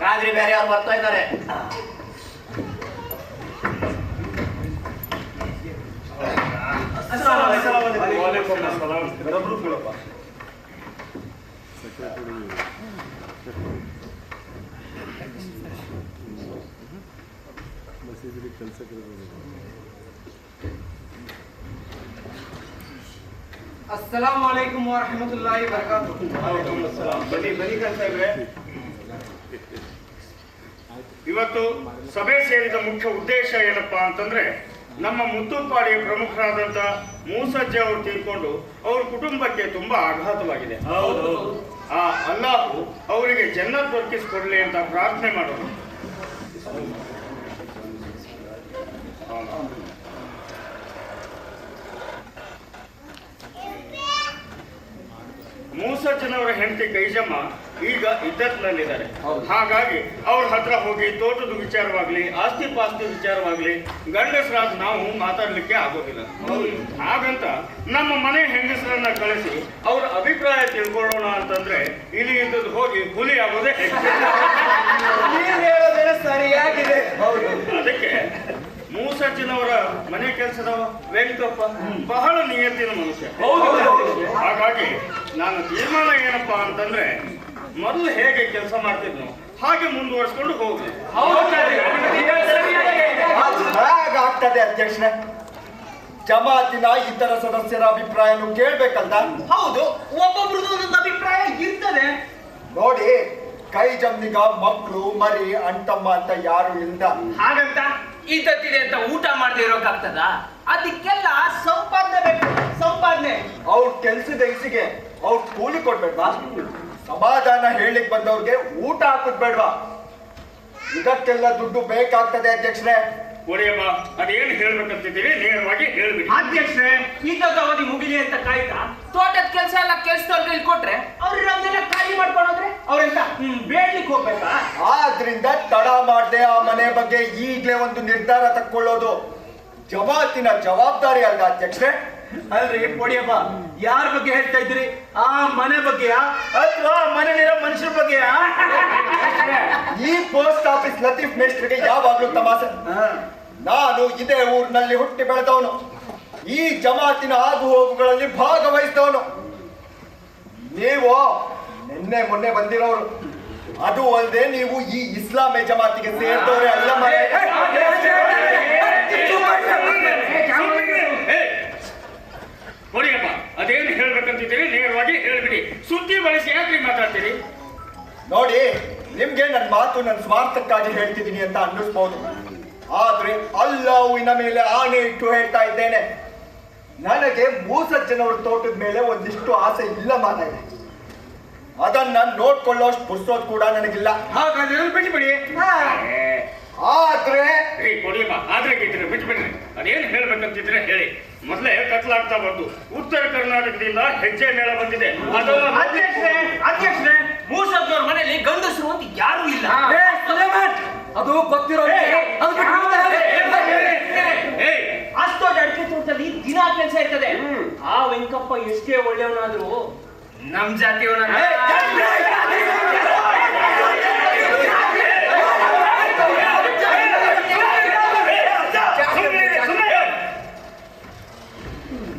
ಕಾದ್ರಿ ಬೇರೆ ಅವ್ರು ಬರ್ತಾ ಇದ್ದಾರೆ. अस्सलामु अलैकुम व रहमतुल्लाहि व बरकातुहू. ಬನ್ನಿ ಸಾಹೇಬ್ರೆ. ಇವತ್ತು ಸಭೆ ಸೇರಿದ ಮುಖ್ಯ ಉದ್ದೇಶ ಏನಪ್ಪಾ ಅಂತಂದ್ರೆ, ನಮ್ಮ ಮುತ್ತೂರ್ಪಾಡಿಯ ಪ್ರಮುಖರಾದಂತ ಮೂಸಜ್ಜೆ ಅವರು ತೀರ್ಕೊಂಡು ಅವ್ರ ಕುಟುಂಬಕ್ಕೆ ತುಂಬಾ ಆಘಾತವಾಗಿದೆ. ಆ ಅಲ್ಲಾಹು ಅವರಿಗೆ ಜನ್ನತ್ ದೊರಕಿಸಿಕೊಡ್ಲಿ ಅಂತ ಪ್ರಾರ್ಥನೆ ಮಾಡೋದು. ಮೂಸಜ್ಜನವರ ಹೆಂಡತಿ ಕೈಜಮ್ಮ ಈಗ ಇದ್ದತ್ನಲ್ಲಿದ್ದಾರೆ. ಹಾಗಾಗಿ ಅವ್ರ ಹತ್ರ ಹೋಗಿ ತೋಟದ ವಿಚಾರವಾಗ್ಲಿ, ಆಸ್ತಿ ಪಾಸ್ತಿ ವಿಚಾರವಾಗ್ಲಿ ಗಂಡಸರಾದ ನಾವು ಮಾತಾಡ್ಲಿಕ್ಕೆ ಆಗೋದಿಲ್ಲ. ಹಾಗಂತ ನಮ್ಮ ಮನೆ ಹೆಂಗಸರನ್ನ ಕಳಿಸಿ ಅವ್ರ ಅಭಿಪ್ರಾಯ ತಿಳ್ಕೊಳ್ಳೋಣ ಅಂತಂದ್ರೆ ಇಲ್ಲಿ ಇದ್ದದ್ದು ಹೋಗಿ ಹುಲಿ ಆಗೋದೇ ಸರಿಯಾಗಿದೆ. ಅದಕ್ಕೆ ಮೂಸಜ್ಜನವರ ಮನೆ ಕೆಲಸದವ ವೆಂಕಟಪ್ಪ ಬಹಳ ನಿಯತ್ತಿನ ಮನುಷ್ಯ. ಹಾಗಾಗಿ ನಾನು ತೀರ್ಮಾನ ಏನಪ್ಪಾ ಅಂತಂದ್ರೆ, ಮೊದಲು ಹೇಗೆ ಕೆಲಸ ಮಾಡ್ತಿದ್ನು ಹಾಗೆ ಮುಂದುವರಿಸ್ಕೊಂಡು ಹೋಗ್ಲಿ. ಆಗ್ತದೆ ಅಧ್ಯಕ್ಷರೇ, ಜಮಾತಿನ ಇತರ ಸದಸ್ಯರ ಅಭಿಪ್ರಾಯನು ಕೇಳ್ಬೇಕಂತ. ಹೌದು, ಒಬ್ಬೊಬ್ರದ್ದು ಒಂದೊಂದು ಅಭಿಪ್ರಾಯ ಇರ್ತದೆ. ನೋಡಿ, ಕೈ ಜಮ್ನಿಗ ಮಕ್ಕಳು ಮರಿ ಅಣ್ತಮ್ಮ ಅಂತ ಯಾರು ಇಲ್ದ. ಹಾಗಂತ ಇದ್ದತ್ತಿದೆ ಅಂತ ಊಟ ಮಾಡದೆ ಇರೋಕಾಗ್ತದ? ಅದಕ್ಕೆಲ್ಲ ಸಂಪಾದನೆ ಬೇಕು, ಸಂಪಾದನೆ. ಅವ್ರ ಕೆಲ್ಸದ ಹೆಂಗಸಿಗೆ ಅವ್ರ ಕೂಲಿ ಕೊಡ್ಬೇಡ್ವಾ? ಸಮಾಧಾನ ಹೇಳಿಕ್ ಬಂದವ್ರಿಗೆ ಊಟ ಹಾಕುದ್ ಬೇಡ್ವಾ? ಇದಕ್ಕೆಲ್ಲ ದುಡ್ಡು ಬೇಕಾಗ್ತದೆ ಅಧ್ಯಕ್ಷರೇ. ಒಡೆಯಮ್ಮ, ಅದೇನು ಹೇಳ್ಬೇಕಂತಿದ್ದೀವಿ ನೇರವಾಗಿ ಹೇಳ್ಬಿಡಿ. ಅಧ್ಯಕ್ಷರೇ, ಇದ್ದದ ಅವಧಿ ಮುಗಿಲಿ ಅಂತ ಕಾಯ್ತಾ ತೋಟದ ಕೆಲಸ ಎಲ್ಲ ಕೆಲ್ಸದವ್ರಿಗೆ ಇಲ್ಲಿ ಕೊಟ್ರೆ ಅವ್ರು ನಮ್ದೆಲ್ಲ ಖಾಲಿ ಮಾಡ್ಕೊಂಡ್ರೆ ಅವ್ರೆಂತ ಬೇಡ್ಲಿಕ್ಕೆ ಹೋಗ್ಬೇಕಾ? ಆದ್ರಿಂದ ತಡ ಮಾಡದೆ ಆ ಮನೆ ಬಗ್ಗೆ ಈಗ್ಲೇ ಒಂದು ನಿರ್ಧಾರ ತಕ್ಕೊಳ್ಳೋದು ಜಮಾತಿನ ಜವಾಬ್ದಾರಿ ಅಲ್ಲ ಅಧ್ಯಕ್ಷರೇ. ಅಲ್ರಿ ಪೊಡಿಯಪ್ಪ, ಯಾರ ಬಗ್ಗೆ ಹೇಳ್ತಾ ಇದ್ರಿ? ಆ ಮನೆ ಬಗ್ಗೆಯಾ ಅಥವಾ ಮನೇಲಿರೋ ಮನುಷ್ಯರ ಬಗ್ಗೆಯಾ? ಈ ಪೋಸ್ಟ್ ಆಫೀಸ್ ಲತೀಫ್ ಮೇಸ್ಟ್ರಿಗೆ ಯಾವಾಗ್ಲೂ ತಮಾಷೆ. ನಾನು ಇದೇ ಊರಿನಲ್ಲಿ ಹುಟ್ಟಿ ಬೆಳೆದವನು, ಈ ಜಮಾತಿನ ಆಗು ಹೋಗುಗಳಲ್ಲಿ ಭಾಗವಹಿಸಿದವನು. ನೀವು ನಿನ್ನೆ ಮೊನ್ನೆ ಬಂದಿರೋರು. ಅದು ಅಲ್ಲದೆ ನೀವು ಈ ಇಸ್ಲಾಮೇ ಜಮಾತಿಗೆ ಸೇರಿದವರೇ ಅಲ್ಲ. ಒಡೆಯಮ್ಮ, ಅದೇನು ಹೇಳ್ಬೇಕಂತಿದ್ದೀರಿ ನೇರವಾಗಿ ಹೇಳ್ಬಿಡಿ. ಸುದ್ದಿ ಬಳಸಿ ಯಾಕೆ ಮಾತಾಡ್ತೀರಿ? ನೋಡಿ, ನಿಮ್ಗೆ ನನ್ನ ಮಾತು ನನ್ನ ಸ್ವಾರ್ಥಕ್ಕಾಗಿ ಹೇಳ್ತಿದ್ದೀನಿ ಅಂತ ಅನ್ನಿಸ್ಬೋದು. ಆದ್ರೆ ಅಲ್ಲಾಹುವಿನ ಮೇಲೆ ಆಣೆ ಇಟ್ಟು ಹೇಳ್ತಾ ಇದ್ದೇನೆ, ನನಗೆ ಮೂಸಜ್ಜನವರ ತೋಟದ ಮೇಲೆ ಒಂದಿಷ್ಟು ಆಸೆ ಇಲ್ಲ ಮಾತಾಡಿ. ಅದನ್ನ ನೋಡ್ಕೊಳ್ಳೋಷ್ಟು ಪುರ್ಸೋದ್ ಕೂಡ ನನಗಿಲ್ಲ. ಹಾಗಾದ್ರೆ ಬಿಟ್ಬಿಡಿ. ಆದ್ರೆ ಕೊಡಿಯಮ್ಮ, ಆದ್ರೆ ಕೇಳ್ತೀರಿ ಬಿಟ್ಬಿಡ್ರಿ. ಅದೇನು ಹೇಳ್ಬೇಕಂತಿದ್ರೆ ಹೇಳಿ. ಮೊದಲೇ ಕತ್ಲಾಗ್ತಾ ಬಂದು ಉತ್ತರ ಕರ್ನಾಟಕದಿಂದ ಹೆಜ್ಜೆ ಮೇಳ ಬಂದಿದೆ. ಅಧ್ಯಕ್ಷರೇ, ಮೂಸಜ್ಜೋರ್ ಮನೆಯಲ್ಲಿ ಗಂಡಸರು ಅಂತ ಯಾರೂ ಇಲ್ಲ. ಅದು ಗೊತ್ತಿರೋ ಅಷ್ಟೊಂದು ಅಡಿಕೆ ತೋಟದಲ್ಲಿ ದಿನ ಕೆಲಸ ಇರ್ತದೆ. ಆ ವೆಂಕಪ್ಪ ಎಷ್ಟೇ ಒಳ್ಳೆಯವನಾದ್ರೂ ನಮ್ ಜಾತಿಯವನ.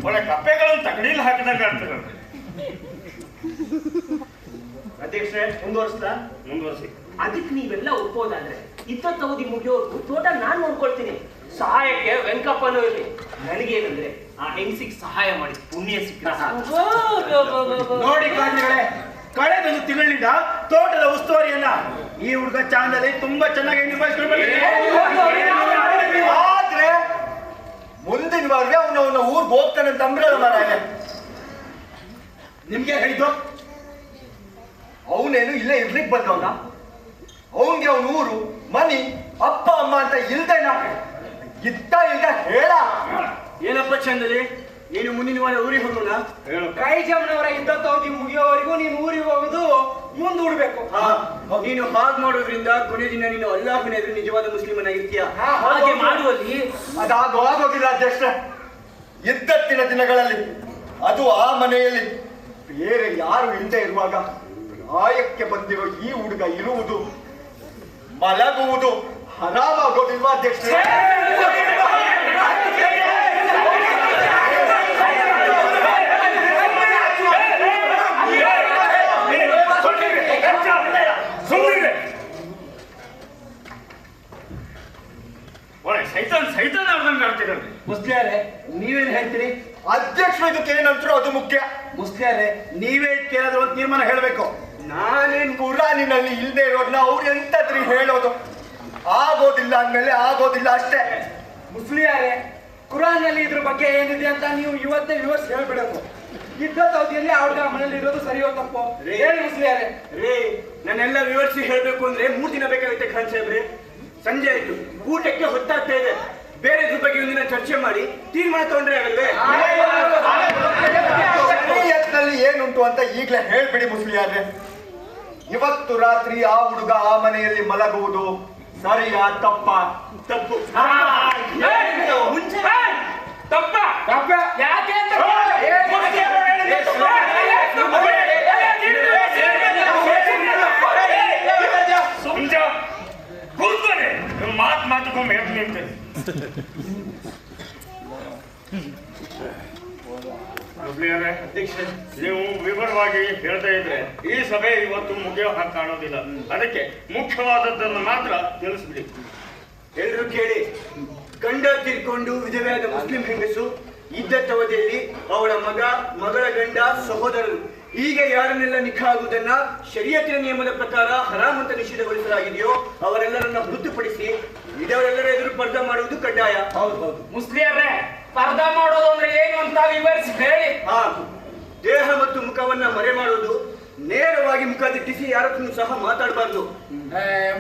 ಒಳ್ಳೆ ಕಪ್ಪೆಗಳನ್ನು ತಗಡಿಲಿ ಹಾಕಿದಂಗ ಆಗ್ತದೆ. ಅಧ್ಯಕ್ಷರೇ, ಮುಂದುವರಿಸಿ. ಅದಕ್ಕೆ ನೀವೆಲ್ಲ ಒಪ್ಪೋದಾದ್ರೆ ಇಪ್ಪತ್ತು ಅವಧಿ ಮುಗಿಯೋರ್ಗು ತೋಟ ನಾನ್ ನೋಡ್ಕೊಳ್ತೀನಿ. ಸಹಾಯಕ್ಕೆ ವೆಂಕಪ್ಪನೂ ಇರಲಿ. ನನಗೇನಂದ್ರೆ ಆ ಹೆಂಗಸಿಗೆ ಸಹಾಯ ಮಾಡಿ ಪುಣ್ಯ ಸಿಕ್ಕ. ನೋಡಿ ಕಾಂಜಿಗಳೇ, ಕಳೆದೊಂದು ತಿಂಗಳಿಂದ ತೋಟದ ಉಸ್ತುವಾರಿಯನ್ನ ಈ ಹುಡುಗ ಚಾಂದಲ್ಲಿ ತುಂಬಾ ಚೆನ್ನಾಗಿ ನಿಭಾಯಿಸ್ಕೊಂಡು ಆದ್ರೆ ಮುಂದಿನ ವಾರ ಅವನ ಊರ್ಗ್ ಹೋಗ್ತಾನೆ ಅಂತ ಅಂದ್ರಲ್ಲ ಮಾರಾಯ. ನಿಮ್ಗೆ ಹೇಳಿದ್ದು ಅವನೇನು ಇಲ್ಲೇ ಇರ್ಲಿಕ್ ಬಂದವನ. ಅವನ್ಗೆ ಅವನ ಊರು ಮನಿ ಅಪ್ಪ ಅಮ್ಮ ಅಂತ ಇಲ್ದೇನ ಇತ್ತ ಇಲ್ದ ಹೇಳ. ಏನಪ್ಪ ಚಂದಲ್ಲಿ, ನೀನು ಮುಂದಿನ ವಾರ ಊರಿಗೆ ಹೋಗೋಣ. ಹೇಳು. ಕೈಜಮ್ಮನವರ ಯುದ್ಧ ಅವಧಿ ಮುಗಿಯೋವರೆಗೂ ನೀನು ಊರಿಗೆ ಹೋಗೋದು ಮುಂದೂಡ್ಬೇಕು. ನೀನು ಹಾಗೆ ಮಾಡೋದ್ರಿಂದ ಕೊನೆ ದಿನ ನೀನು ಅಲ್ಲಾಹನ ಎದುರು ನಿಜವಾದ ಮುಸ್ಲಿಮನ ಇರ್ತೀಯ. ಹಾಗೆ ಮಾಡುವಲ್ಲಿ ಅದಾಗೋದಿಲ್ಲ ಅಧ್ಯಕ್ಷ. ಇದ್ದತ್ತಿನ ದಿನಗಳಲ್ಲಿ ಅದು ಆ ಮನೆಯಲ್ಲಿ ಬೇರೆ ಯಾರು ಇಲ್ಲದೆ ಇರುವಾಗ ಪ್ರಾಯಕ್ಕೆ ಬಂದಿರೋ ಈ ಹುಡುಗ ಇರುವುದು ಮಲಗುವುದು ಹರಾಮಾಗೋದಿಲ್ವಾ ಅಧ್ಯಕ್ಷ? ಸೈತಾನ್ ಆಡ್ದಂಗೆ ಆಡ್ತಿದ್ದಾರೆ. ಮುಸ್ಲಿಯಾರೆ, ನೀವೇನ್ ಹೇಳ್ತೀರಿ? ಅಧ್ಯಕ್ಷರು ಇದಕ್ಕೆ ಏನಂತರೂ ಅದು ಮುಖ್ಯ. ಮುಸ್ಲಿಯಾರೆ, ನೀವೇ ಇದಕ್ಕೇನಾದ್ರೂ ಒಂದು ತೀರ್ಮಾನ ಹೇಳಬೇಕು. ನಾನೇನ್ ಕುರಾನಿನಲ್ಲಿ ಇಲ್ಲದೆ ಇರೋದನ್ನ ಅವ್ರು ಎಂತದ್ರಿ ಹೇಳೋದು? ಆಗೋದಿಲ್ಲ ಅಂದ್ಮೇಲೆ ಆಗೋದಿಲ್ಲ ಅಷ್ಟೇ. ಮುಸ್ಲಿಯಾರೆ, ಕುರಾನ್ನಲ್ಲಿ ಇದ್ರ ಬಗ್ಗೆ ಏನಿದೆ ಅಂತ ನೀವು ಇವತ್ತೇ ವಿವರಿಸಿ ಹೇಳ್ಬಿಡೋದು. ಯುದ್ಧದ ಅವಧಿಯಲ್ಲಿ ಆ ಹುಡುಗ ಮನೇಲಿ ಇರೋದು ಸರಿಯೋ ತಪ್ಪೋ ಹೇಳಿ ಮುಸ್ಲಿಯಾರೆ. ರೇ, ನಾನೆಲ್ಲ ವಿವರಿಸಿ ಹೇಳ್ಬೇಕು ಅಂದ್ರೆ 3 ದಿನ ಬೇಕಾಗುತ್ತೆ ಖಾನ್ ಸಾಹೇಬ್ರೆ. ಸಂಜೆ ಆಯ್ತು, ಊಟಕ್ಕೆ ಹೊತ್ತಾಗ್ತಾ ಇದೆ. ಬೇರೆ ಬಗ್ಗೆ ಒಂದಿನ ಚರ್ಚೆ ಮಾಡಿ ತೀರ್ಮಾನ ತಗೊಂಡ್ರೆ ಆಗಲ್ವೇ? ಶರೀಯತ್ನಲ್ಲಿ ಏನುಂಟು ಅಂತ ಈಗಲೇ ಹೇಳ್ಬಿಡಿ ಮುಸ್ಲಿಯಾರೆ. ಇವತ್ತು ರಾತ್ರಿ ಆ ಹುಡುಗ ಆ ಮನೆಯಲ್ಲಿ ಮಲಗುವುದು ಸರಿಯಾ ತಪ್ಪ? ತಪ್ಪು. ಮುಂಚೆ ತಪ್ಪ ಯಾಕೆ ಅಂತ ಮಾತುಕೊಮ್ಮೆ ಎದ್ದು ನಿಂತೇನೆ. ನೀವು ವಿವರವಾಗಿ ಹೇಳ್ತಾ ಇದ್ರೆ ಈ ಸಭೆ ಇವತ್ತು ಮುಗಿಯೋ ಹಾಗೆ ಕಾಣೋದಿಲ್ಲ. ಅದಕ್ಕೆ ಮುಖ್ಯವಾದದ್ದನ್ನು ಮಾತ್ರ ತಿಳಿಸ್ಬಿಡಿ. ಎಲ್ರು ಕೇಳಿ. ಗಂಡ ತೀರ್ಕೊಂಡು ವಿಧವೆಯಾದ ಮುಸ್ಲಿಂ ಹೆಂಗಸು ಇದ್ದವಧಿಯಲ್ಲಿ ಅವಳ ಮಗಳ ಗಂಡ, ಸಹೋದರರು ಹೀಗೆ ಯಾರನ್ನೆಲ್ಲ ನಿಖಾ ಆಗುವುದನ್ನ ಶರೀಯತಿನ ನಿಯಮದ ಪ್ರಕಾರ ಹರಾಮ್ ಅಂತ ನಿಷೇಧಗೊಳಿಸಲಾಗಿದೆಯೋ ಅವರೆಲ್ಲರನ್ನ ಹೊರತುಪಡಿಸಿ ಇದವರೆಲ್ಲರ ಎದುರು ಪರ್ದ ಮಾಡುವುದು ಕಡ್ಡಾಯ. ಹೌದು. ಮುಸ್ಲಿಯರೇ, ಪರ್ದಾ ಮಾಡೋದು ಅಂದ್ರೆ ಏನು ಅಂತ ವಿವರಿಸಿ ಹೇಳಿ. ದೇಹ ಮತ್ತು ಮುಖವನ್ನ ಮರೆ ಮಾಡೋದು, ನೇರವಾಗಿ ಮುಖ ದಿಟ್ಟಿಸಿ ಯಾರತ್ರೂ ಸಹ ಮಾತಾಡಬಾರ್ದು.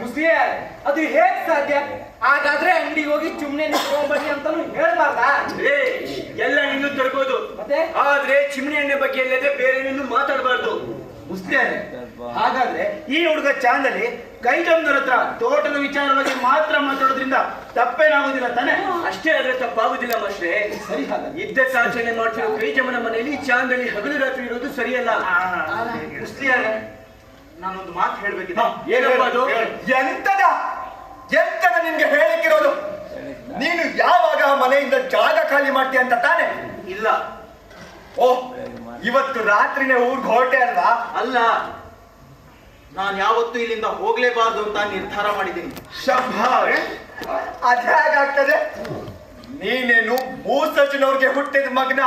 ಮುಸ್ಲಿಯಾರೆ, ಅದು ಹೇಗ್ ಸಾಧ್ಯ? ಹಾಗಾದ್ರೆ ಅಂಗಡಿಗೆ ಹೋಗಿ ಚುಮ್ನೆ ನಿಂತ್ಕೊಂಡ್ಬನ್ನಿ ಅಂತಾನು ಹೇಳ್ಬಾರ್ದಾ? ಎಲ್ಲ ನಿನ್ನೂ ತರ್ಬೋದು, ಮತ್ತೆ? ಆದ್ರೆ ಚಿಮಣಿ ಎಣ್ಣೆ ಬಗ್ಗೆ ಇಲ್ಲದೆ ಬೇರೆ ನಿನ್ನೂ ಮಾತಾಡಬಾರ್ದು. ಮುಸ್ಲಿಯಾರೆ, ಹಾಗಾದ್ರೆ ಈ ಹುಡುಗ ಚಾಂದಲ್ಲಿ ಕೈಜಮ್ನವ್ರ ಹತ್ರ ತೋಟದ ವಿಚಾರವಾಗಿ ಮಾತ್ರ ಮಾತಾಡೋದ್ರಿಂದ ತಪ್ಪೇನಾಗೋದಿಲ್ಲ ತಾನೆ? ಅಷ್ಟೇ ಆದ್ರೆ ತಪ್ಪಾಗುದಿಲ್ಲ ಮಾಸ್ಟ್ರೆ. ಸರಿ, ಹಾಗಾದ್ರೆ ಯುದ್ಧಕಾಚರಣೆ ಮಾಡ್ತಿರೋ ಕೈಜಮ್ಮನ ಮನೆಯಲ್ಲಿ ಚಾಂದಲ್ಲಿ ಹಗಲು ರಾತ್ರಿ ಇರೋದು ಸರಿಯಲ್ಲ. ಮುಸ್ಲಿಯಾರೆ, ನಾನೊಂದು ಮಾತು ಹೇಳ್ಬೇಕಿದೆ. ಏನಪ್ಪ ಅದು? ಎಂತದ ನಿನ್ಗೆ ಹೇಳಿಕ್ಕಿರೋದು? ನೀನು ಯಾವಾಗ ಆ ಮನೆಯಿಂದ ಜಾಗ ಖಾಲಿ ಮಾಡ್ತೀಯ ಅಂತ ತಾನೆ? ಇಲ್ಲ. ಓಹ್, ಇವತ್ತು ರಾತ್ರಿನೇ ಊರ್ಗ್ ಹೊರಟೆ ಅಲ್ವಾ? ಅಲ್ಲ, ನಾನು ಯಾವತ್ತೂ ಇಲ್ಲಿಂದ ಹೋಗ್ಲೇಬಾರ್ದು ಅಂತ ನಿರ್ಧಾರ ಮಾಡಿದ್ದೀನಿ. ಅದ್ ಹೇಗಾಗ್ತದೆ? ನೀನೇನು ಮೂಸಜ್ಜನವ್ರಿಗೆ ಹುಟ್ಟಿದ ಮಗನ?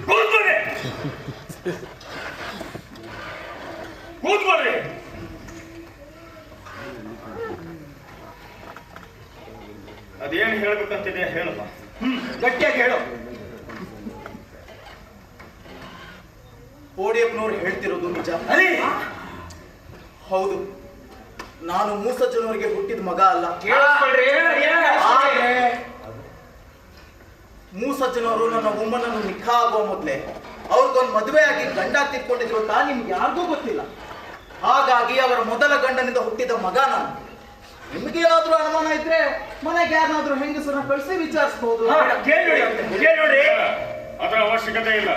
ಕೂತ್ಕೊಳ್ಳಿ. ಏನ್ ಹೇಳ್ಬೇಕಂತಿದೆ ಹೇಳಪ್ಪ. ಗಟ್ಟಿಯಾಗಿ ಹೇಳು. ಓಡಿಯಪ್ಪನವ್ರು ಹೇಳ್ತಿರೋದು ನಿಜ. ಹೌದು, ನಾನು ಮೂಸಜ್ಜನವರಿಗೆ ಹುಟ್ಟಿದ ಮಗ ಅಲ್ಲ. ಆದ್ರೆ ಮೂಸಜ್ಜನವರು ನನ್ನ ಉಮ್ಮನನ್ನು ನಿಖಾ ಆಗುವ ಮೊದಲೇ ಅವ್ರಿಗೊಂದು ಮದುವೆ ಆಗಿ ಗಂಡ ತಿರ್ಕೊಂಡಿದ್ರು ಅಂತ ನಿಮ್ಗೆ ಯಾರಿಗೂ ಗೊತ್ತಿಲ್ಲ. ಹಾಗಾಗಿ ಅವರ ಮೊದಲ ಗಂಡನಿಂದ ಹುಟ್ಟಿದ ಮಗ ನಾನು. ನಿಮ್ಗೇನಾದ್ರೂ ಅನುಮಾನ ಇದ್ರೆ ಮನೆಗೆ ಯಾರನ್ನಾದ್ರೂ ಹೆಂಗಸರನ್ನ ಕಳಿಸಿ ವಿಚಾರಿಸಬಹುದು. ಕೇಳಿ ಅದರ ಅವಶ್ಯಕತೆ ಇಲ್ಲ.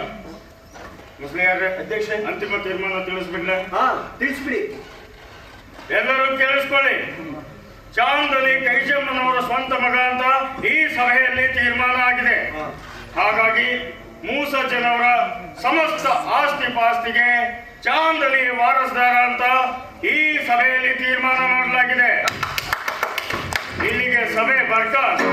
ಮುಸ್ಲಿಯಾರ್ರೆ, ಅಧ್ಯಕ್ಷ, ಅಂತಿಮ ತೀರ್ಮಾನ ತಿಳಿಸ್ಬಿಡ್ಲೆ? ತಿಳಿಸ್ಬಿಡಿ. ಎಲ್ಲರೂ ಕೇಳಿಸ್ಕೊಳ್ಳಿ. ಚಾಂದನಿ ಕೈಜಮ್ಮನವರ ಸ್ವಂತ ಮಗ ಅಂತ ಈ ಸಭೆಯಲ್ಲಿ ತೀರ್ಮಾನ ಆಗಿದೆ. ಹಾಗಾಗಿ ಮೂಸಜ್ಜನವರ ಸಮಸ್ತ ಆಸ್ತಿ ಪಾಸ್ತಿಗೆ ಚಾಂದನಿ ವಾರಸ್ದಾರ ಅಂತ ಈ ಸಭೆಯಲ್ಲಿ ತೀರ್ಮಾನ ಮಾಡಲಾಗಿದೆ. ಇಲ್ಲಿಗೆ ಸಭೆ ಬರ್ಕಾಸ್.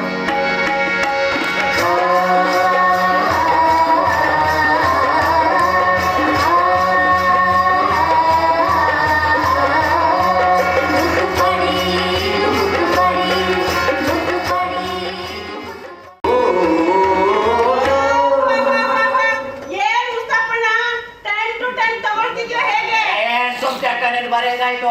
ಬರೆದಾಯ್ತು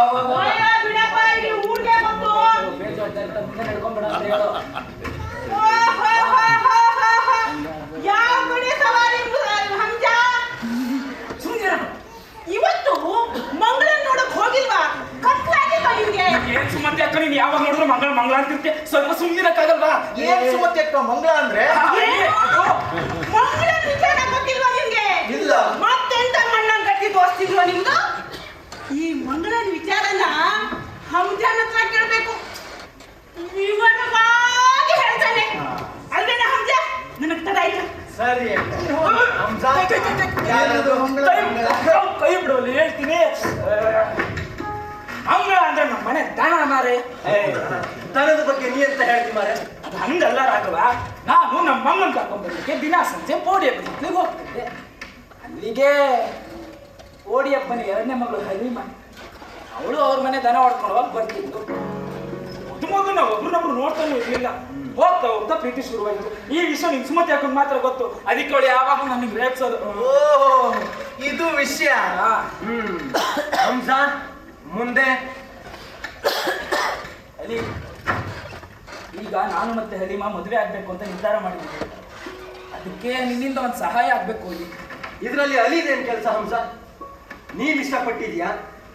ಇವತ್ತು ಮಂಗಳನ್ ನೋಡಕ್ ಹೋಗಿಲ್ವಾ? ಕತ್ಲಾಗಿಲ್ವಾ ನಿಮ್ಗೆ? ಏನ್ ಸುಮತಿ ಅಕ್ಕ, ನೀನ್ ಯಾವಾಗ ನೋಡಿದ್ರು ಮಂಗಳ ಅಂತಿರ್ತೆ, ಸ್ವಲ್ಪ ಸುಮ್ಮನಿರಕ್ಕಾಗಲ್ವಾ? ಏನ್ ಸುಮತಿ ಅಕ್ಕ ಮಂಗಳ ಅಂದ್ರೆ? ಮಂಗಳನ್ ವಿಚಾರ ಗೊತ್ತಿಲ್ವಾ ನಿಮ್ಗೆ? ಇಲ್ಲ. ಮತ್ತೆಂತ ಮಣ್ಣನ್ ಗಟ್ಟಿ ದೋಸ್ತಿಲ್ವಾ ನಿಮ್ದು? ಈ ಮಂಗಳನ ವಿಚಾರನ ಹಂಜಾನ್ ಹತ್ರ ಕೇಳ್ಬೇಕು. ವಿವರವಾಗಿ ಹೇಳ್ತಾನೆ. ಅಲ್ವೇನ ಹಂಜ? ನನಗ್ ತಡ ಆಯ್ತು. ಸರಿ ಕೈ ಬಿಡೋಲಿ ಹೇಳ್ತೀನಿ. ಮಂಗಳ ಅಂದ್ರೆ ನಮ್ಮ ಮನೆ ದನ ಮಾರೆ. ದನದ ಬಗ್ಗೆ ನೀ ಅಂತ ಹೇಳ್ತಿ ಮಾರೆ? ಅದು ಹಂಗಲ್ಲ ರಾಘವ. ನಾನು ನಮ್ಮ ಮಂಗನ್ ಕರ್ಕೊಂಡ್ಬರ್ಲಿಕ್ಕೆ ದಿನ ಸಂಜೆ ಪೋಡಿಯಪ್ಪನಿಗೆ ಹೋಗ್ತಿದ್ದೆ. ಅಲ್ಲಿಗೆ ಓಡಿಯಪ್ಪನ ಎರಡನೇ ಮಗಳು ಹಲೀಮ, ಅವಳು ಅವ್ರ ಮನೆ ದನ ಹೊಡ್ಕೊಂಡು ಹೋಗಿ ಬರ್ತಿದ್ದು. ಮೊದಲು ನಾವು ಒಬ್ರನ್ನೊಬ್ರು ನೋಡ್ತಾನೆ ಇರ್ಲಿಲ್ಲ. ಹೋಗ್ತಾ ಹೋಗ್ತಾ ಪ್ರೀತಿ ಶುರುವಾಯ್ತು. ಈ ವಿಷಯ ನಿಮ್ ಸುಮತಿ ಹಾಕೊಂಡು ಮಾತ್ರ ಗೊತ್ತು. ಅದಕ್ಕೆ ಅವಳು ಯಾವಾಗ ನನಗೆ ರೇಪಿಸೋದು. ಓ, ಇದು ವಿಷಯ. ಹಂಸ, ಮುಂದೆ ಅಲ್ಲಿ ಈಗ ನಾನು ಮತ್ತೆ ಹಲೀಮಾ ಮದುವೆ ಆಗ್ಬೇಕು ಅಂತ ನಿರ್ಧಾರ ಮಾಡಿದ್ದೀವಿ. ಅದಕ್ಕೆ ನಿನ್ನಿಂದ ಒಂದು ಸಹಾಯ ಆಗ್ಬೇಕು. ಇದರಲ್ಲಿ ಅಲಿದೇನ್ ಕೆಲಸ ಹಂಸ? ನೀನ್ ಇಷ್ಟಪಟ್ಟಿದ್ಯಾ?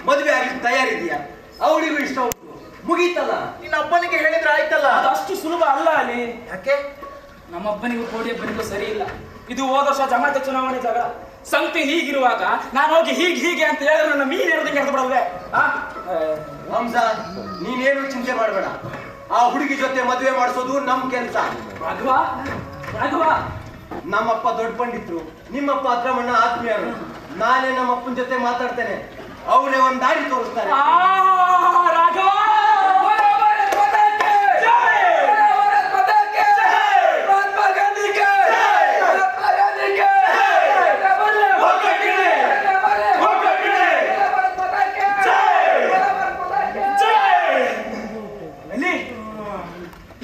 ಮದುವೆ ಆಗ್ಲಿಕ್ಕೆ ತಯಾರಿದ್ಯಾ? ಅವಳಿಗೂ ಇಷ್ಟ ಉಂಟು, ಮುಗೀತಲ್ಲ. ನಿನ್ನ ಅಪ್ಪನಿಗೆ ಹೇಳಿದ್ರೆ ಆಯ್ತಲ್ಲ. ಅದು ಅಷ್ಟು ಸುಲಭ ಅಲ್ಲ ಅಲ್ಲಿ. ಯಾಕೆ? ನಮ್ಮಪ್ಪನಿಗೂ ಕೋಡಿಯಪ್ಪನಿಗೂ ಸರಿ ಇಲ್ಲ. ಇದು ಹೋದ ವರ್ಷ ಜಮಾತೆ ಚುನಾವಣೆ ಜಗಳ. ಸಂಗತಿ ಹೀಗಿರುವಾಗ ನಾನು ಹೋಗಿ ಹೀಗೆ ಅಂತ ಹೇಳಿದ್ರೆ ನನ್ನ ಮೀನು ಹೇಳೋದಕ್ಕೆ ಎಡ್ದು ಬಿಡಲ್ವೇ? ಹಂಸ, ನೀನೇನು ಚಿಂತೆ ಮಾಡಬೇಡ. ಆ ಹುಡುಗಿ ಜೊತೆ ಮದುವೆ ಮಾಡಿಸೋದು ನಮ್ ಕೆಲಸ. ರಾಘವ, ನಮ್ಮಪ್ಪ ದೊಡ್ಡ ಪಂಡಿತರು, ನಿಮ್ಮಪ್ಪ ಅತ್ರಮಣ್ಣ ಆತ್ಮೀಯರು. ನಾನೇ ನಮ್ಮಪ್ಪನ ಜೊತೆ ಮಾತಾಡ್ತೇನೆ, ಅವನೇ ಒಂದ್ ದಾರಿ ತೋರಿಸ್ತಾರೆ. ರಾಘವ,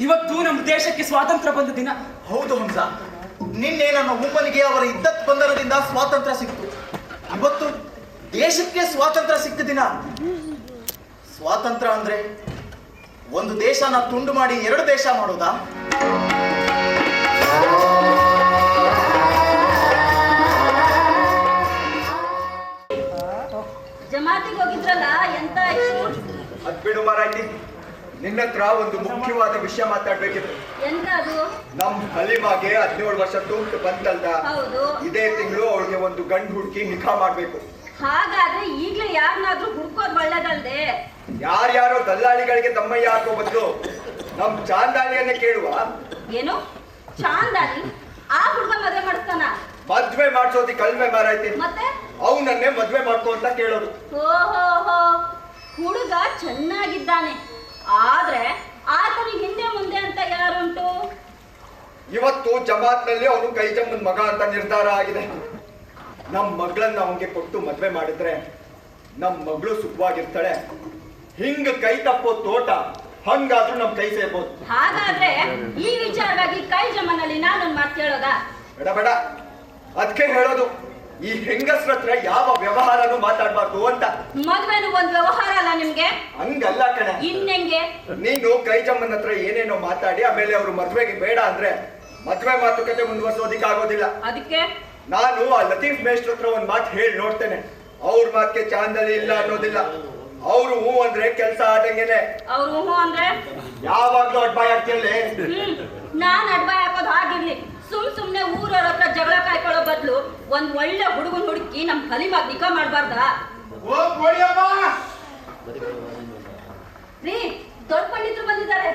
ಇವತ್ತು ನಮ್ಮ ದೇಶಕ್ಕೆ ಸ್ವಾತಂತ್ರ್ಯ ಬಂದ ದಿನ. ಹೌದು ಹಂಸ, ನಿನ್ನೆ ನನ್ನ ಉಮ್ಮನಿಗೆ ಅವರ ಇದ್ದತ್ ಬಂಧನದಿಂದ ಸ್ವಾತಂತ್ರ್ಯ ಸಿಕ್ತು. ಇವತ್ತು ದೇಶಕ್ಕೆ ಸ್ವಾತಂತ್ರ್ಯ ಸಿಕ್ಕ ದಿನ. ಸ್ವಾತಂತ್ರ್ಯ ಅಂದ್ರೆ ಒಂದು ದೇಶನ ತುಂಡು ಮಾಡಿ ಎರಡು ದೇಶ ಮಾಡೋದಾ? ಜಮಾತಿಗೆ ಹೋಗಿದ್ರಲ್ಲ, ಎಂತ ಆಯ್ತು? ಅದ್ಬಿಡು ಮಾರಾಯ್ತಿ, ನಿನ್ನ ಹತ್ರ ಒಂದು ಮುಖ್ಯವಾದ ವಿಷಯ ಮಾತಾಡ್ಬೇಕಿತ್ತು. ಎಂತ ಅದು? ನಮ್ ಹಲೀಮಾಗೆ 17 ವರ್ಷ ತುಂಬ್ತು ಬಂತಲ್ದ. ಹೌದು. ಇದೇ ತಿಂಗಳು ಅವಳಿಗೆ ಒಂದು ಗಂಡು ಹುಡುಕಿ ನಿಖಾ ಮಾಡ್ಬೇಕು. ಹಾಗಾದ್ರೆ ಈಗ್ಲೇ ಯಾರನ್ನಾದ್ರೂ ಹುಡ್ಕೋದ್ ಒಳ್ಳೇದಲ್ದೆ? ಯಾರ್ಯಾರೋ ದಲ್ಲಾಳಿಗಳಿಗೆ ತಮ್ಮಯ್ಯ ಹಾಕೋ ಬದಲು ನಮ್ ಚಾಂದಾಳಿಯನ್ನೇ ಕೇಳುವ. ಏನು ಚಾಂದಾಲಿ? ಆ ಹುಡ್ಗ ಮದ್ವೆ ಮಾಡಿಸ್ತಾನ? ಮದ್ವೆ ಮಾಡ್ಸೋದಿ ಕಲ್ಮೆ ಮಾರಾಯ್ತಿ. ಮತ್ತೆ ಅವನನ್ನೇ ಮದ್ವೆ ಮಾಡ್ಕೋ ಅಂತ ಕೇಳೋದು. ಓಹೋ, ಹುಡುಗ ಚೆನ್ನಾಗಿದ್ದಾನೆ, ಆದ್ರೆ ಆತನಿಗೆ ಹಿಂದೆ ಮುಂದೆ ಅಂತ ಯಾರುಂಟು? ಇವತ್ತು ಜಮಾತ್ನಲ್ಲಿ ಅವನು ಕೈಜಮ್ಮನ್ ಮಗ ಅಂತ ನಿರ್ಧಾರ ಆಗಿದೆ. ನಮ್ ಮಗಳನ್ನ ಅವನಿಗೆ ಕೊಟ್ಟು ಮದ್ವೆ ಮಾಡಿದ್ರೆ ನಮ್ ಮಗಳು ಸುಖವಾಗಿರ್ತಾಳೆ. ಹಿಂಗ ಕೈ ತಪ್ಪೋ ತೋಟ ಹಂಗಾದ್ರೂ ನಮ್ ಕೈ ಸೇರ್ಬೋದು. ಹಾಗಾದ್ರೆ ಈ ವಿಚಾರವಾಗಿ ಕೈ ಜಮ್ಮನಲ್ಲಿ ನಾನೊಂದು ಮಾತು ಕೇಳೋದಾ? ಬೇಡ ಬೇಡ, ಅದಕ್ಕೆ ಹೇಳೋದು ಈ ಹೆಂಗಸ್ರ ಹತ್ರ ಯಾವ ವ್ಯವಹಾರನೂ ಮಾತಾಡ್ಬಾರ್ದು ಅಂತ. ಮದ್ವೆನು ಒಂದ್ ವ್ಯವಹಾರ ಅಲ್ಲ ನಿಮ್ಗೆ? ಹಂಗಲ್ಲ ಕಣೆ. ಇನ್ನೆಂಗೆ? ನೀನು ಕೈಜಮ್ಮನ ಹತ್ರ ಏನೇನೋ ಮಾತಾಡಿ ಆಮೇಲೆ ಅವ್ರು ಮದ್ವೆಗೆ ಬೇಡ ಅಂದ್ರೆ ಮದ್ವೆ ಮಾತುಕತೆ ಮುಂದುವರ್ಸೋದಿಕ್ಕೆ ಆಗೋದಿಲ್ಲ. ಅದಕ್ಕೆ ನಾನು ಆ ಲತೀಫ್ ಮೇಷ್ಟ್ರ ಹತ್ರ ಒಂದ್ ಮಾತು ಹೇಳಿ ನೋಡ್ತೇನೆ. ಅವ್ರ ಮಾತಿಗೆ ಚಾಂದಲಿ ಇಲ್ಲ ಅನ್ನೋದಿಲ್ಲ. ಅವ್ರು ಹೂ ಅಂದ್ರೆ ಕೆಲ್ಸ ಆದಂಗೆನೆ. ಅವ್ರು ಹೂ ಅಂದ್ರೆ ಯಾವಾಗ್ಲೂ ಅಡ್ಬಾಯ್ ಆಗ್ತಿರ್ಲಿ. ನಾನ್ ಅಡ್ಬಾಯ್ ಹಾಕೋದು ಆಗಿರ್ಲಿ. ಸುಮ್ನೆ ಊರವ್ರ ಹತ್ರ ಜಗಳ ಕಾಯ್ಕೊಳ್ಳೋ ಬದ್ಲು ಒಂದ್ ಒಳ್ಳೆ ಹುಡುಗನ್ ಹುಡುಕಿ ನಮ್ ಹಲಿಮಾಗ್ ನಿಕಾ ಮಾಡ್ಬಾರ್ದಾ? ರೀ, ದೊಡ್ಡ ಪಂಡಿತರು ಬಂದಿದ್ದಾರೆ.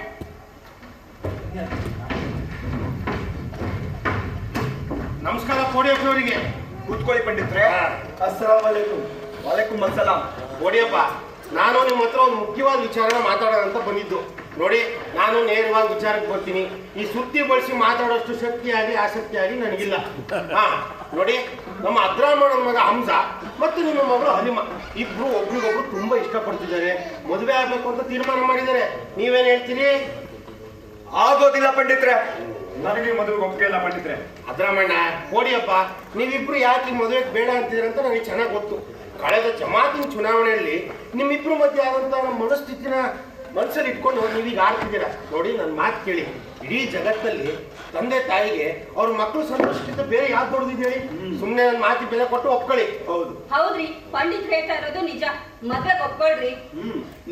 ನಮಸ್ಕಾರ ಕೋಡಿಯಪ್ಪನವರಿಗೆ. ಕೂತ್ಕೊಳ್ಳಿ ಪಂಡಿತ್ರೆ. ಅಸ್ಸಲಾಂ ಅಲೈಕುಂ. ವಾಲೇಕುಂ ಅಸ್ಸಲಾಂ. ಕೋಡಿಯಪ್ಪ, ನಾನು ನಿಮ್ಮ ಹತ್ರ ಒಂದು ಮುಖ್ಯವಾದ ವಿಚಾರನ ಮಾತಾಡೋಣ ಅಂತ ಬಂದಿದ್ದು. ನೋಡಿ, ನಾನು ನೇರವಾಗಿ ವಿಚಾರಕ್ಕೆ ಬರ್ತೀನಿ. ಈ ಸುದ್ದಿ ಬಳಸಿ ಮಾತಾಡೋಷ್ಟು ಶಕ್ತಿಯಾಗಿ ಆಸಕ್ತಿಯಾಗಿ ನನಗಿಲ್ಲ. ಹಾ ನೋಡಿ, ನಮ್ಮ ಅದ್ರಾಮಣ್ಣನ ಮಗ ಹಂಸ ಮತ್ತು ನಿಮ್ಮ ಮಗಳು ಹಲಿಮ ಇಬ್ರು ಒಬ್ರಿಗೊಬ್ರು ತುಂಬಾ ಇಷ್ಟಪಡ್ತಿದ್ದಾರೆ. ಮದುವೆ ಆಗ್ಬೇಕು ಅಂತ ತೀರ್ಮಾನ ಮಾಡಿದ್ದಾರೆ. ನೀವೇನ್ ಹೇಳ್ತೀರಿ? ಆಗೋದಿಲ್ಲ ಪಂಡಿತ್ರೆ, ನನಗೆ ಮದುವೆಗೆ ಒಪ್ಪಿಗೆ ಇಲ್ಲ ಪಂಡಿತ್ರೆ. ಅದ್ರಾಮಣ್ಣ, ಕೋಡಿಯಪ್ಪ, ನೀವಿಬ್ರು ಯಾಕೆ ಈ ಮದುವೆಗೆ ಬೇಡ ಅಂತಿದ್ದೀರ ಅಂತ ನನಗೆ ಚೆನ್ನಾಗಿ ಗೊತ್ತು. ಕಳೆದ ಜಮಾತಿನ ಚುನಾವಣೆಯಲ್ಲಿ ನಿಮ್ಮಿಬ್ರು ಮಧ್ಯೆ ಆದಂತ ನಮ್ಮ ಮನಸ್ಥಿತಿನ ಮನಸ್ಸಲ್ಲಿ ಇಟ್ಕೊಂಡು ನೀವೀಗ ಆಡ್ತಿದ್ದೀರಾ. ನೋಡಿ, ನನ್ನ ಮಾತು ಕೇಳಿ. ಇಡೀ ಜಗತ್ತಲ್ಲಿ ತಂದೆ ತಾಯಿಗೆ ಅವ್ರ ಮಕ್ಕಳು ಸಂತೋಷಕ್ಕಿಂತ ಬೇರೆ ಯಾಕೆ ದೊಡ್ಡದಿದ್ದೀವಿ? ಸುಮ್ಮನೆ ನನ್ನ ಮಾತಿಗೆ ಬೆಲೆ ಕೊಟ್ಟು ಒಪ್ಕೊಳ್ಳಿ. ಹೌದ್ರಿ, ಪಂಡಿತ್ ಹೇಳ್ತಾ ಇರೋದು ನಿಜ. ಮದ್ವೆಗೆ ಒಪ್ಕೊಳ್ರಿ.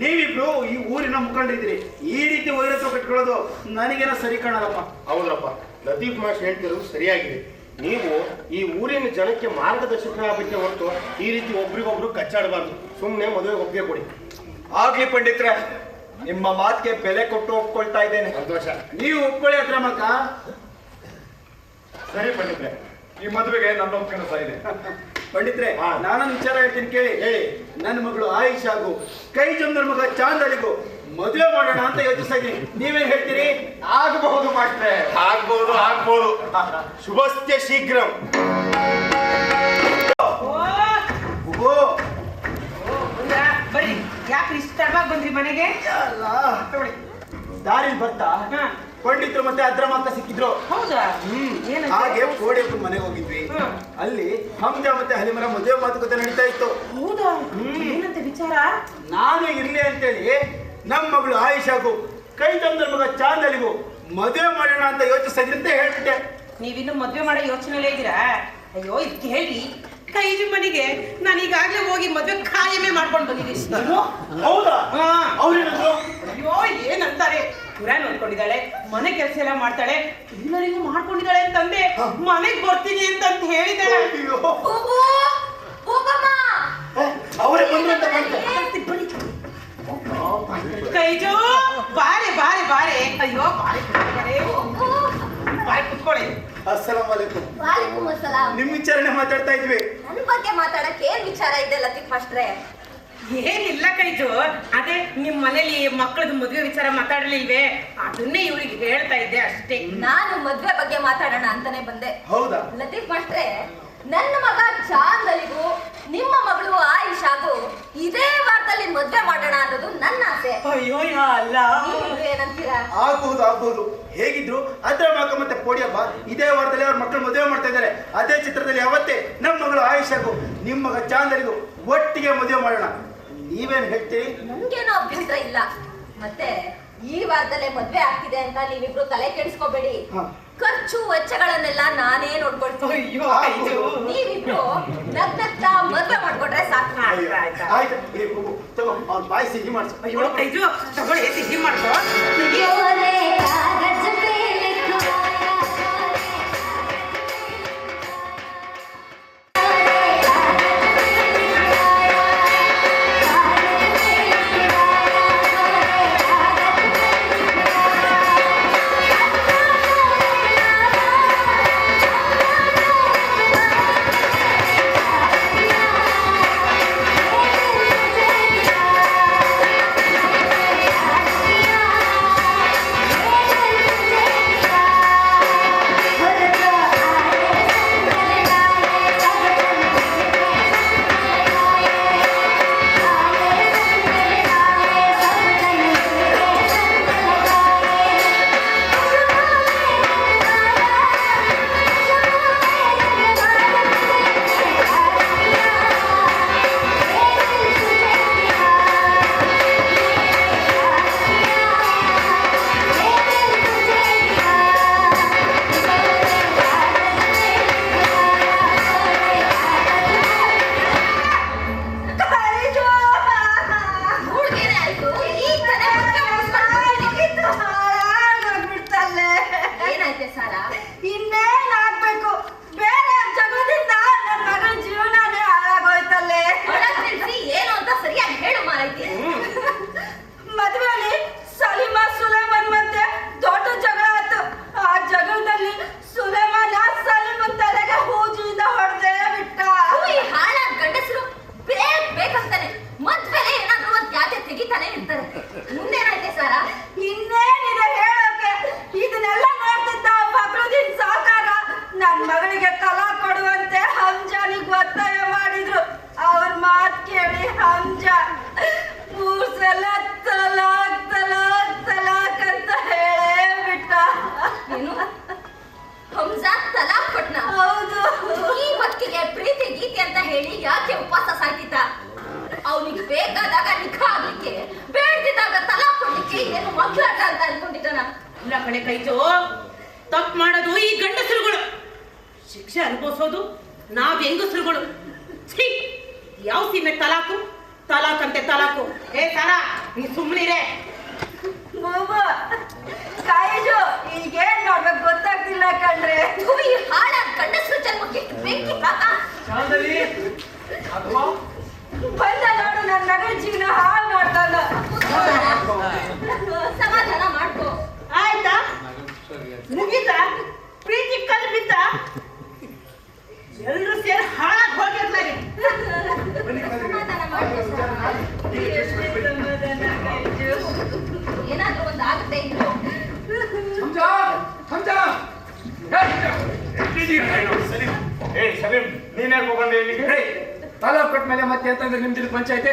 ನೀವಿಬ್ರು ಈ ಊರಿನ ಮುಖಂಡಿದ್ದೀರಿ. ಈ ರೀತಿ ವೈರತ್ವ ಕಟ್ಕೊಳ್ಳೋದು ನನಗೇನೋ ಸರಿ ಕಾಣಲ್ಲಪ್ಪ. ಹೌದ್ರಪ್ಪ, ಲತೀಫ್ ಮಾಷ್ ಹೇಳ್ತಿರೋದು ಸರಿಯಾಗಿದೆ. ನೀವು ಈ ಊರಿನ ಜನಕ್ಕೆ ಮಾರ್ಗದರ್ಶಕರಾಗಬೇಕೆ ಹೊರತು ಈ ರೀತಿ ಒಬ್ರಿಗೊಬ್ರು ಕಚ್ಚಾಡಬಾರ್ದು. ಸುಮ್ಮನೆ ಮದುವೆಗೆ ಒಪ್ಪಿಗೆ ಕೊಡಿ. ಆಗ್ಲಿ ಪಂಡಿತ್ರೆ, ನಿಮ್ಮ ಮಾತಿಗೆ ಬೆಲೆ ಕೊಟ್ಟು ಒಪ್ಕೊಳ್ತಾ ಇದ್ದೇನೆ. ಸಂತೋಷ. ನೀವು ಒಪ್ಕೊಳ್ಳಿ ಅದ್ರಮಕ್ಕ. ಸರಿ ಪಂಡಿತ್ರೆ, ಈ ಮದುವೆಗೆ ನನ್ನ ಒಪ್ಪಿಗೆ ಸಹ ಇದೆ. ಪಂಡಿತ್ರೆ, ಹಾ. ನಾನೊಂದು ವಿಚಾರ ಹೇಳ್ತೀನಿ ಕೇಳಿ. ಹೇಳಿ. ನನ್ನ ಮಗಳು ಆಯಿಷಾಗೂ ಕೈ ಜಮ್ದರ್ ಮಗ ಚಾಂದಲಿಗೂ ಮದುವೆ ಮಾಡೋಣ ಅಂತ ಯೋಚಿಸ್ತಾ ಇದ್ದೀನಿ. ನೀವೇನ್ ಹೇಳ್ತೀರಿ? ಆಗಬಹುದು ಮಾಸ್ಟ್ರೆ. ಆಗ್ಬೋದು. ಶುಭಸ್ಯ ಶೀಘ್ರಂ. ಬರ್ರಿ, ಯಾಕೆ ಇಷ್ಟ ತಡವಾಗಿ ಬಂದ್ರಿ ಮನೆಗೆ? ದಾರಿಲಿ ಬರ್ತಾ ಪಂಡಿತರು ಮತ್ತೆ ಅದ್ರಮಕ್ಕ ಸಿಕ್ಕಿದ್ರು. ಹೌದಾ? ಹಾಗೆ ಕೋಡಿಯಪ್ಪನ ಮನೆಗೆ ಹೋಗಿದ್ವಿ. ಅಲ್ಲಿ ಹಂಸ ಮತ್ತೆ ಹಲಿಮರ ಮದುವೆ ಮಾತುಕತೆ ನಡೀತಾ ಇತ್ತು. ಹೌದಾ? ಏನಂತ ವಿಚಾರ? ನಾನು ಇರ್ಲಿ ಅಂತೇಳಿ ನಮ್ಮ ಮಗಳು ಆಯಿಷಾಗೂ ಕೈ ತಂದ್ರ ಮಗ ಚಾಂದಲಿಗೂ ಮದುವೆ ಮಾಡೋಣ ಅಂತ ಯೋಚಿಸ್ತಾ ಇದ್ರಿ ಅಂತ ಹೇಳ್ಬಿಟ್ಟೆ. ನೀವಿನ್ನು ಮದ್ವೆ ಮಾಡೋ ಯೋಚನೆಲೇ ಇದ್ದೀರಾ? ಅಯ್ಯೋ, ಇದಕ್ಕೆ ಹೇಳಿ ಕೈಜು ಮನೆಗೆ ನಾನು ಈಗಾಗಲೇ ಹೋಗಿ ಮದ್ವೆ ಖಾಯಮೇ ಮಾಡ್ಕೊಂಡು ಬಂದಿದ್ದೀನಿ. ಹೌದಾ? ಹಾ. ಅವ್ರೇನಂದ್ರು? ಅಯ್ಯೋ, ಏನಂತಾರೆ, ಕುರಾನ್ ಓದ್ಕೊಂಡಿದ್ದಾಳೆ, ಮನೆ ಕೆಲಸ ಎಲ್ಲ ಮಾಡ್ತಾಳೆ, ಎಲ್ಲರಿಗೂ ಮಾಡ್ಕೊಂಡಿದ್ದಾಳೆ ಅಂತಂದೆ. ಮನೆಗ್ ಬರ್ತೀನಿ ಅಂತ ಹೇಳಿದಾಳೆ. ಅಯ್ಯೋ, ಅವರೇ ಬಂದ್ರು ಅಂತ ಕಾಣ್ತೆ. ಕೈಜು, ಬಾರೆ ಬಾರೆ ಬಾರೆ. ಅಯ್ಯೋ, ಬಾರೆ ಬಾರೆ ಬಾರೆ, ಕುತ್ಕೊಳ್ಳಿ. ಅಸ್ಸಲಾಂ ಅಲೈಕುಂ. ವಾಲೇಕುಂ ಅಸ್ಸಲಾಂ. ನಿಮ್ ವಿಚಾರಣೆ ಮಾತಾಡ್ತಾ ಇದ್ವಿ. ನನ್ನ ಬಗ್ಗೆ ಮಾತಾಡಕ್ಕೆ ಏನ್ ವಿಚಾರ ಇದೆ ಲತೀಫ್ ಮಾಸ್ಟ್ರೆ? ಏನಿಲ್ಲ ಕೈಜು, ಅದೇ ನಿಮ್ ಮನೇಲಿ ಮಕ್ಕಳದು ಮದುವೆ ವಿಚಾರ ಮಾತಾಡ್ಲಿಲ್ವೇ, ಅದನ್ನೇ ಇವ್ರಿಗೆ ಹೇಳ್ತಾ ಇದ್ದೆ ಅಷ್ಟೇ. ನಾನು ಮದ್ವೆ ಬಗ್ಗೆ ಮಾತಾಡೋಣ ಅಂತಾನೆ ಬಂದೆ. ಹೌದಾ? ಲತೀಫ್ ಮಾಸ್ಟ್ರೆ, ನನ್ನ ಮಗ ಚಾಂದಲಿಗೂ ನಿಮ್ಮ ಮಗಳು ಆಯಿಷಾಗೂ ಇದೇ ವಾರದಲ್ಲಿ ಮದ್ವೆ ಮಾಡೋಣ ಅನ್ನೋದು ನನ್ನ ಆಸೆ. ಅಯ್ಯೋ ಅಲ್ಲ, ನೀವು ಏನಂತೀರಾ? ಆಗ್ಬಹುದು. ಹೇಗಿದ್ರು ಅದ್ರಮಕ್ಕ ಮತ್ತೆ ಕೋಡಿಯಪ್ಪ ಇದೇ ವಾರದಲ್ಲಿ ಅವ್ರ ಮಕ್ಕಳು ಮದುವೆ ಮಾಡ್ತಾ ಇದ್ದಾರೆ. ಅದೇ ಚಿತ್ರದಲ್ಲಿ ಅವತ್ತೇ ನಮ್ಮ ಮಗಳು ಆಯಿಷಾಗೂ ನಿಮ್ಮ ಮಗ ಚಾಂದಲಿಗೂ ಒಟ್ಟಿಗೆ ಮದುವೆ ಮಾಡೋಣ. ನೀವೇನ್ ಹೇಳ್ತೀರಿ? ನನ್ಗೇನು ಅಭ್ಯಂತರ ಇಲ್ಲ. ಮತ್ತೆ ಈ ವಾರದಲ್ಲೇ ಮದ್ವೆ ಆಗ್ತಿದೆ ಅಂತ ನೀವಿಬ್ರು ತಲೆ ಕೆಡಿಸ್ಕೋಬೇಡಿ. ಖರ್ಚು ವೆಚ್ಚಗಳನ್ನೆಲ್ಲ ನಾನೇ ನೋಡ್ಕೊಳ್ತೀನಿ. ಅಯ್ಯೋ ಆಯ್ತು. ನೀವಿಬ್ರು ನಗ್ನಗ್ತಾ ಮದ್ವೆ ಮಾಡ್ಕೊಟ್ರೆ ಸಾಕು. ಆಯ್ತು, ತಗೋ ಅವ್ನ ಬಾಯಿ ಸಿಹಿ ಮಾಡ್ಸು. ಅಯ್ಯೋ ಕೈಜು, ತಗೊಳ್ಳಿ, ಸಿಹಿ ಮಾಡ್ಕೋ. Yeah. ಕಣೆ ಕೈಜೋ. ತಪ್ಪು ಮಾಡೋದು ಈ ಗಂಡಸರುಗಳು, ಶಿಕ್ಷೆ ಅನುಭವಿಸೋದು ನಾವ್ ಹೆಂಗಸರುಗಳು. ಛೀ, ಯಾವ ಸೀಮೆ ತಲಾಕು ತಲಾಕಂತೆ ತಲಾಕು. ಏ ತಾರಾ, ನೀ ಸುಮ್ಮನಿರೇ. ಕಾಯಜು ಈಗೇನ್ ನೋಡ್ಬೇಕು ಗೊತ್ತಾಗ್ತಿಲ್ಲ ಕಣ್ರೆ. ಈ ಹಾಳಾದ ಗಂಡಸರು ಜನ್ಮಕ್ಕೆ ಬೆಂಕಿ ತಾತ. ಬಂದ ನೋಡು ನನ್ನ ಮಗಳ ಜೀವನ ಹಾಳು ಮಾಡ್ತಾನ. ಸಮಾಧಾನ ಮಾಡ್ಕೋ. ಆಯ್ತಾ, ಮುಗೀತಾ? ಪ್ರೀತಿ ಕಲ್ ಬಿದ್ದ? ಎಲ್ರು ಸೇರಿ ಹಾಳಾಗಿ ಹೋಗಿರ್ಲಾರಿ. ಸಮಾಧಾನ ಮಾಡ್ಕೋ. ಏನಾದ್ರೂ ಒಂದು ಆಗುತ್ತೆ ಇನ್ನು. ಏ ಸಲೀಂ, ನೀನ್ ಯಾಕೆ ಬಂದೆ ಇಲ್ಲಿಗೆ? ತಲಾ ಕೊಟ್ಟ ಮೇಲೆ ಮತ್ತೆ ಅಂತಂದ್ರೆ ನಿಮ್ದು ಪಂಚಾಯತೆ.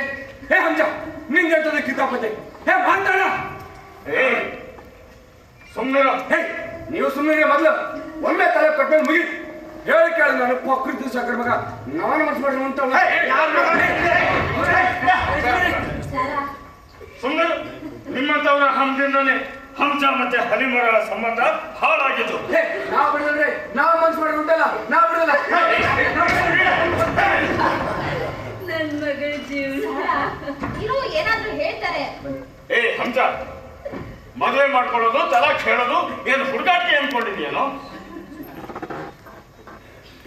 ಹೇ ಹಂಜ, ನಿಂಗೆ ಅಂತಂದ್ರೆ ಕಿತಾಪತೆ. ಹೇ ಮಾತಾಡ. ಏ ಸುಮ್ಮನೆ. ಹೇ ನೀವು ಸುಮ್ಮನೆ ಮೊದಲು ಒಮ್ಮೆ ತಲೆ ಕಟ್ಮೇಲೆ ಮುಗಿ ಹೇಳಿ ಕೇಳಿ ನಾನು ಪ್ರಕೃತಿ ಸಾಕರ್ ಮಗ ನಾನು ಮನ್ಸ್ಬಿಡ್ರಿ ಅಂತ ಸುಮ್ಮನೆ. ನಿಮ್ಮಂತವರ ಹಂದಿಂದಾನೆ ಹಂಸ ಮತ್ತೆ ಹಲಿಮರಳ ಸಂಬಂಧ ಹಾಳಾಗಿತ್ತು. ನಾವು ಬಿಡಲ್ರಿ, ನಾವು ಮನ್ಸ್ ಮಾಡ್ರಿ ಉಂಟಲ್ಲ, ನಾವು ಬಿಡಲ್ಲ. ನನ್ ಮಗಳ ಜೀವನ ಇರೋ ಏನಾದ್ರೂ ಹೇಳ್ತಾರೆ. ಏ ಹಂಸ, ಮದುವೆ ಮಾಡ್ಕೊಳ್ಳೋದು ತಲಾಕ್ ಹೇಳೋದು ಏನು ಹುಡುಗಾಟಿಕೆ ಅನ್ಕೊಂಡಿದ್ಯೇನೋ?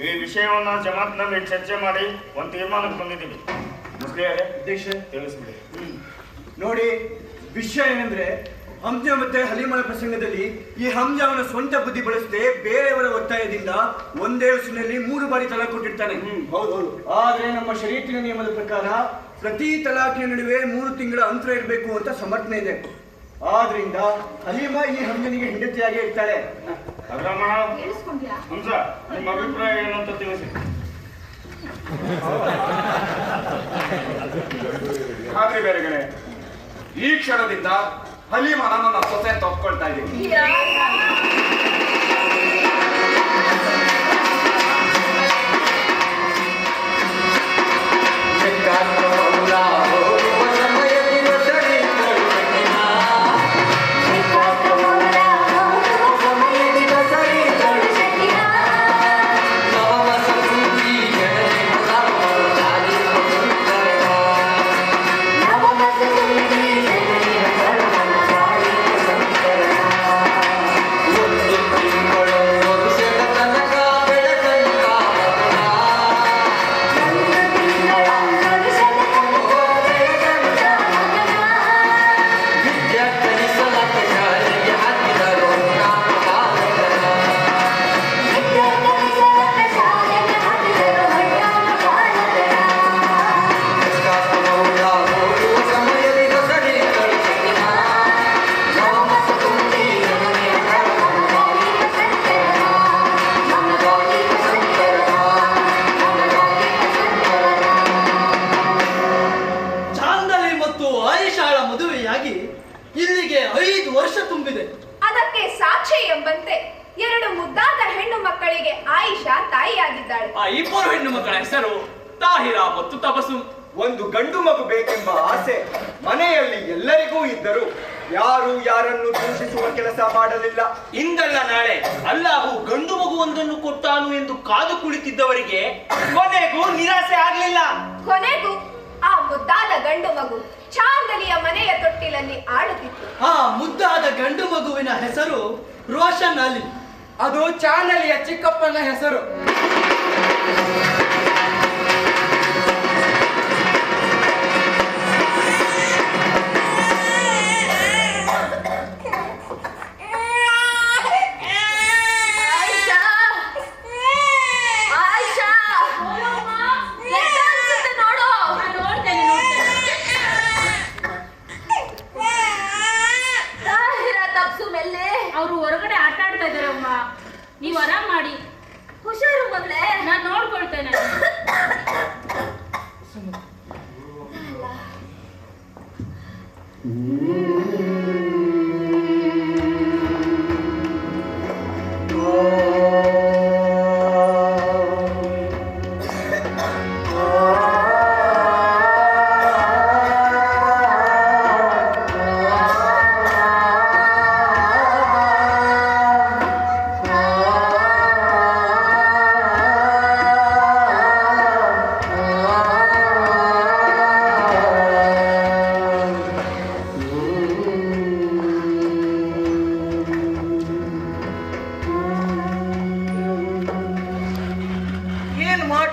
ಈ ವಿಷಯವನ್ನ ಜಮಾತ್ನಲ್ಲಿ ಚರ್ಚೆ ಮಾಡಿ ಒಂದು ತೀರ್ಮಾನಕ್ಕೆ ಬಂದಿದ್ದೀವಿ. ಮುಸ್ಲಿಯರೇ ಅಧ್ಯಕ್ಷ ತಿಳಿಸ್ಬಿಡಿ. ನೋಡಿ, ವಿಷಯ ಏನಂದ್ರೆ ಹಂಜ ಮತ್ತೆ ಹಲಿಮಳ ಪ್ರಸಂಗದಲ್ಲಿ ಈ ಹಂಜ ಅವನ ಸ್ವಂತ ಬುದ್ಧಿ ಬಳಸದೆ ಬೇರೆಯವರ ಒತ್ತಾಯದಿಂದ ಒಂದೇ ವರ್ಷದಲ್ಲಿ 3 ಬಾರಿ ತಲಾಕ್ ಕೊಟ್ಟಿರ್ತಾನೆ. ಹೌದೌದು. ಆದ್ರೆ ನಮ್ಮ ಶರೀಯತ್ತಿನ ನಿಯಮದ ಪ್ರಕಾರ ಪ್ರತಿ ತಲಾಖಿನ ನಡುವೆ 3 ತಿಂಗಳ ಅಂತರ ಇರಬೇಕು ಅಂತ ಸಮರ್ಥನೆ ಇದೆ. ಆದ್ರಿಂದ ಹಲೀಮ ಈ ಹಂಜನಿಗೆ ಹೆಂಡತಿಯಾಗಿ ಇರ್ತಾಳೆ. ಅಗ್ರಮಣ, ಹಂಸ, ನಿಮ್ಮ ಅಭಿಪ್ರಾಯ ಏನು ಅಂತ ತಿಳಿಸಿ. ಖಾತ್ರಿ ಬೇರೆಗಳೇ, ಈ ಕ್ಷಣದಿಂದ ಹಲೀಮನ ನನ್ನ ಸೊಸೆ ಅಂತ ಒಪ್ಕೊಳ್ತಾ ಇದ್ದೀನಿ. ಇಲ್ಲಿಗೆ 5 ವರ್ಷ ತುಂಬಿದೆ. ಅದಕ್ಕೆ ಸಾಕ್ಷಿ ಎಂಬಂತೆ 2 ಮುದ್ದಾದ ಹೆಣ್ಣು ಮಕ್ಕಳಿಗೆ ಆಯಿಷಾ ತಾಯಿಯಾಗಿದ್ದಾಳೆ. ಆ ಇಬ್ಬರು ಹೆಣ್ಣು ಮಕ್ಕಳ ಹೆಸರು ತಾಹಿರಾ ಮತ್ತು ತಬಸುಂ. ಒಂದು ಗಂಡು ಮಗು ಬೇಕೆಂಬ ಆಸೆ ಮನೆಯಲ್ಲಿ ಎಲ್ಲರಿಗೂ ಇದ್ದರು ಯಾರು ಯಾರನ್ನು ದೂಷಿಸುವ ಕೆಲಸ ಮಾಡಲಿಲ್ಲ. ಇಂದಲ್ಲ ನಾಳೆ ಅಲ್ಲಾಹು ಗಂಡು ಮಗುವೊಂದನ್ನು ಕೊಟ್ಟಾನು ಎಂದು ಕಾದು ಕುಳಿತಿದ್ದವರಿಗೆ ಕೊನೆಗೂ ನಿರಾಸೆ ಆಗಲಿಲ್ಲ. ಕೊನೆಗೂ ಆ ಮುದ್ದಾದ ಗಂಡು ಮಗು ಚಾಂದಲಿಯ ಮನೆಯ ತೊಟ್ಟಿಲಲ್ಲಿ ಆಡುತ್ತಿತ್ತು. ಆ ಮುದ್ದಾದ ಗಂಡು ಮಗುವಿನ ಹೆಸರು ರೋಷನ್ ಅಲಿ. ಅದು ಚಾಂದಲಿಯ ಚಿಕ್ಕಪ್ಪನ ಹೆಸರು. ಅವರು ಹೊರಗಡೆ ಆಟ ಆಡ್ತಾ ಇದಾರೆ ಅಮ್ಮ, ನೀವು ಆರಾಮ್ ಮಾಡಿ. ಹುಷಾರು ಮಗಳೇ, ನಾನು ನೋಡ್ಕೊಳ್ತೇನೆ.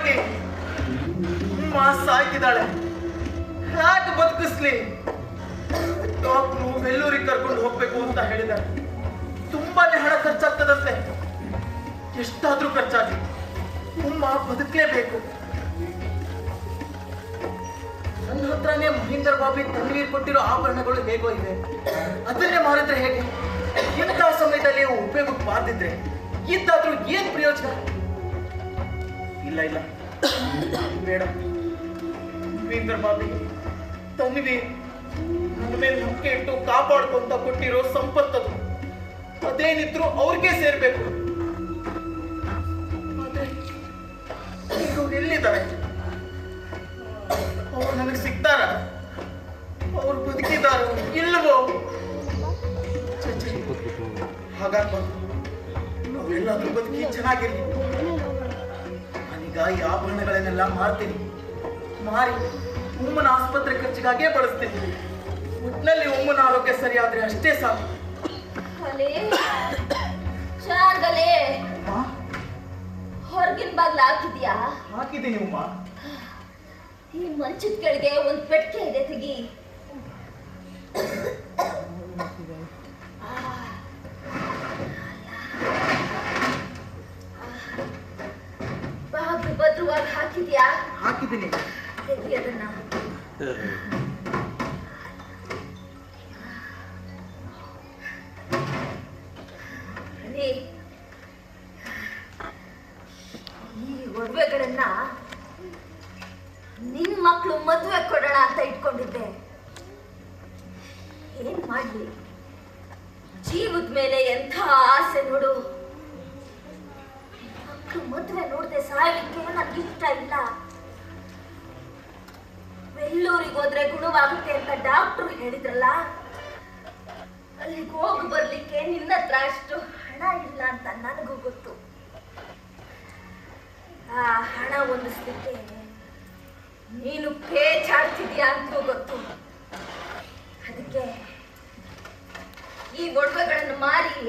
ಮಾಡ್ಲಿ? ಅಮ್ಮ ಸಾಕಿದಾಳೆ, ಹೇಗೆ ಬದುಕಿಸ್ಲಿ? ಡಾಕ್ಟ್ರು ವೆಲ್ಲೂರಿಗೆ ಕರ್ಕೊಂಡು ಹೋಗ್ಬೇಕು ಅಂತ ಹೇಳಿದ್ದಾರೆ. ತುಂಬಾನೇ ಹಣ ಖರ್ಚಾಗ್ತದಂತೆ. ಎಷ್ಟಾದ್ರೂ ಖರ್ಚಾಗಿ ಅಮ್ಮ ಬದುಕಲೇಬೇಕು. ನನ್ನ ಹತ್ರನೇ ಮಹೀಂದರ್ ಬಾಬಿ ತನ್ವೀರ್ ಕೊಟ್ಟಿರೋ ಆಭರಣಗಳು ಹೇಗೋ ಇವೆ, ಅದನ್ನೇ ಮಾರಿದ್ರೆ ಹೇಗೆ? ಇಂಥ ಸಮಯದಲ್ಲಿ ಉಪಯೋಗಕ್ಕೆ ಬಾರ್ದಿದ್ರೆ ಇದ್ದಾದ್ರೂ ಏನ್ ಪ್ರಯೋಜನ? ಇಲ್ಲ ಇಲ್ಲ, ಬೇಡ. ಮಹೀಂದರ್ ಬಾಬಿ ತನ್ವೀರ್ ನನ್ನ ಮೇಲೆ ನಂಬಿಕೆ ಇಟ್ಟು ಕಾಪಾಡ್ಕೊಂತ ಕೊಟ್ಟಿರೋ ಸಂಪತ್ತದು, ಅದೇನಿದ್ರು ಅವ್ರಿಗೆ ಸೇರ್ಬೇಕು. ಆದ್ರೆ ಈಗ ಅವ್ರು ಎಲ್ಲಿದ್ದಾರೆ? ಅವ್ರು ನನಗೆ ಸಿಗ್ತಾರ? ಅವ್ರು ಬದುಕಿದಾರ ಇಲ್ಲವೋ? ಹಾಗಾಗ್ಬಾರ್ದು. ನಾವೆಲ್ಲಾದ್ರೂ ಬದುಕಿ ಚೆನ್ನಾಗಿರ್ಲಿ. ನಾನೀಗ ಈ ಆಭರಣಗಳನ್ನೆಲ್ಲ ಮಾರ್ತೀನಿ, ಮಾರಿ ಉಮ್ಮನ ಆಸ್ಪತ್ರೆ ಖರ್ಚಿಗಾಗೇ ಬಳಸ್ತೀನಿ. ಒಟ್ಟಿನಲ್ಲಿ ಉಮ್ಮನ ಆರೋಗ್ಯ ಸರಿಯಾದ್ರೆ ಅಷ್ಟೇ ಸಾಕು. ಹೊರಗಿನ ಬಾಗ್ಲ ಹಾಕಿದ್ಯಾ? ಹಾಕಿದ್ದೀನಿ ಉಮ್ಮ. ಈ ಮಂಚದ ಕೆಳಗೆ ಒಂದ್ ಪೆಟ್ಟಿಗೆ ಇದೆ, ತೆಗಿ. ಬಾಗ್ಲು ಭದ್ರವಾಗಿ ಹಾಕಿದ್ಯಾ? ಹಾಕಿದ್ದೀನಿ. ತೆಗಿ ಅದನ್ನ. ಈ ಒಡವೆಗಳನ್ನ ನಿನ್ ಮಕ್ಳು ಮದುವೆ ಕೊಡೋಣ ಅಂತ ಇಟ್ಕೊಂಡಿದ್ದೆ. ಏನ್ ಮಾಡ್ಲಿ? ಜೀವದ ಮೇಲೆ ಎಂಥ ಆಸೆ ನೋಡು. ಮಕ್ಳು ಮದುವೆ ನೋಡದೆ ಸಾಯಲಿಕ್ಕೆ ನನ್ಗೆ ಇಷ್ಟ ಇಲ್ಲ. ವೆಲ್ಲೂರಿಗೆ ಹೋದ್ರೆ ಗುಣವಾಗುತ್ತೆ ಅಂತ ಡಾಕ್ಟ್ರು ಹೇಳಿದ್ರಲ್ಲ, ಅಲ್ಲಿಗೆ ಹೋಗಿ ಬರ್ಲಿಕ್ಕೆ ನಿನ್ನ ಹತ್ರ ಅಷ್ಟು ಹಣ ಇಲ್ಲ ಅಂತ ನನಗೂ ಗೊತ್ತು. ಆ ಹಣ ಹೊಂದಿಸ್ಲಿಕ್ಕೆ ನೀನು ಪೇಚಾಡ್ತಿದ್ಯಾ ಅಂತ ಗೊತ್ತು. ಅದಕ್ಕೆ ಈ ಒಡವೆಗಳನ್ನು ಮಾರಿ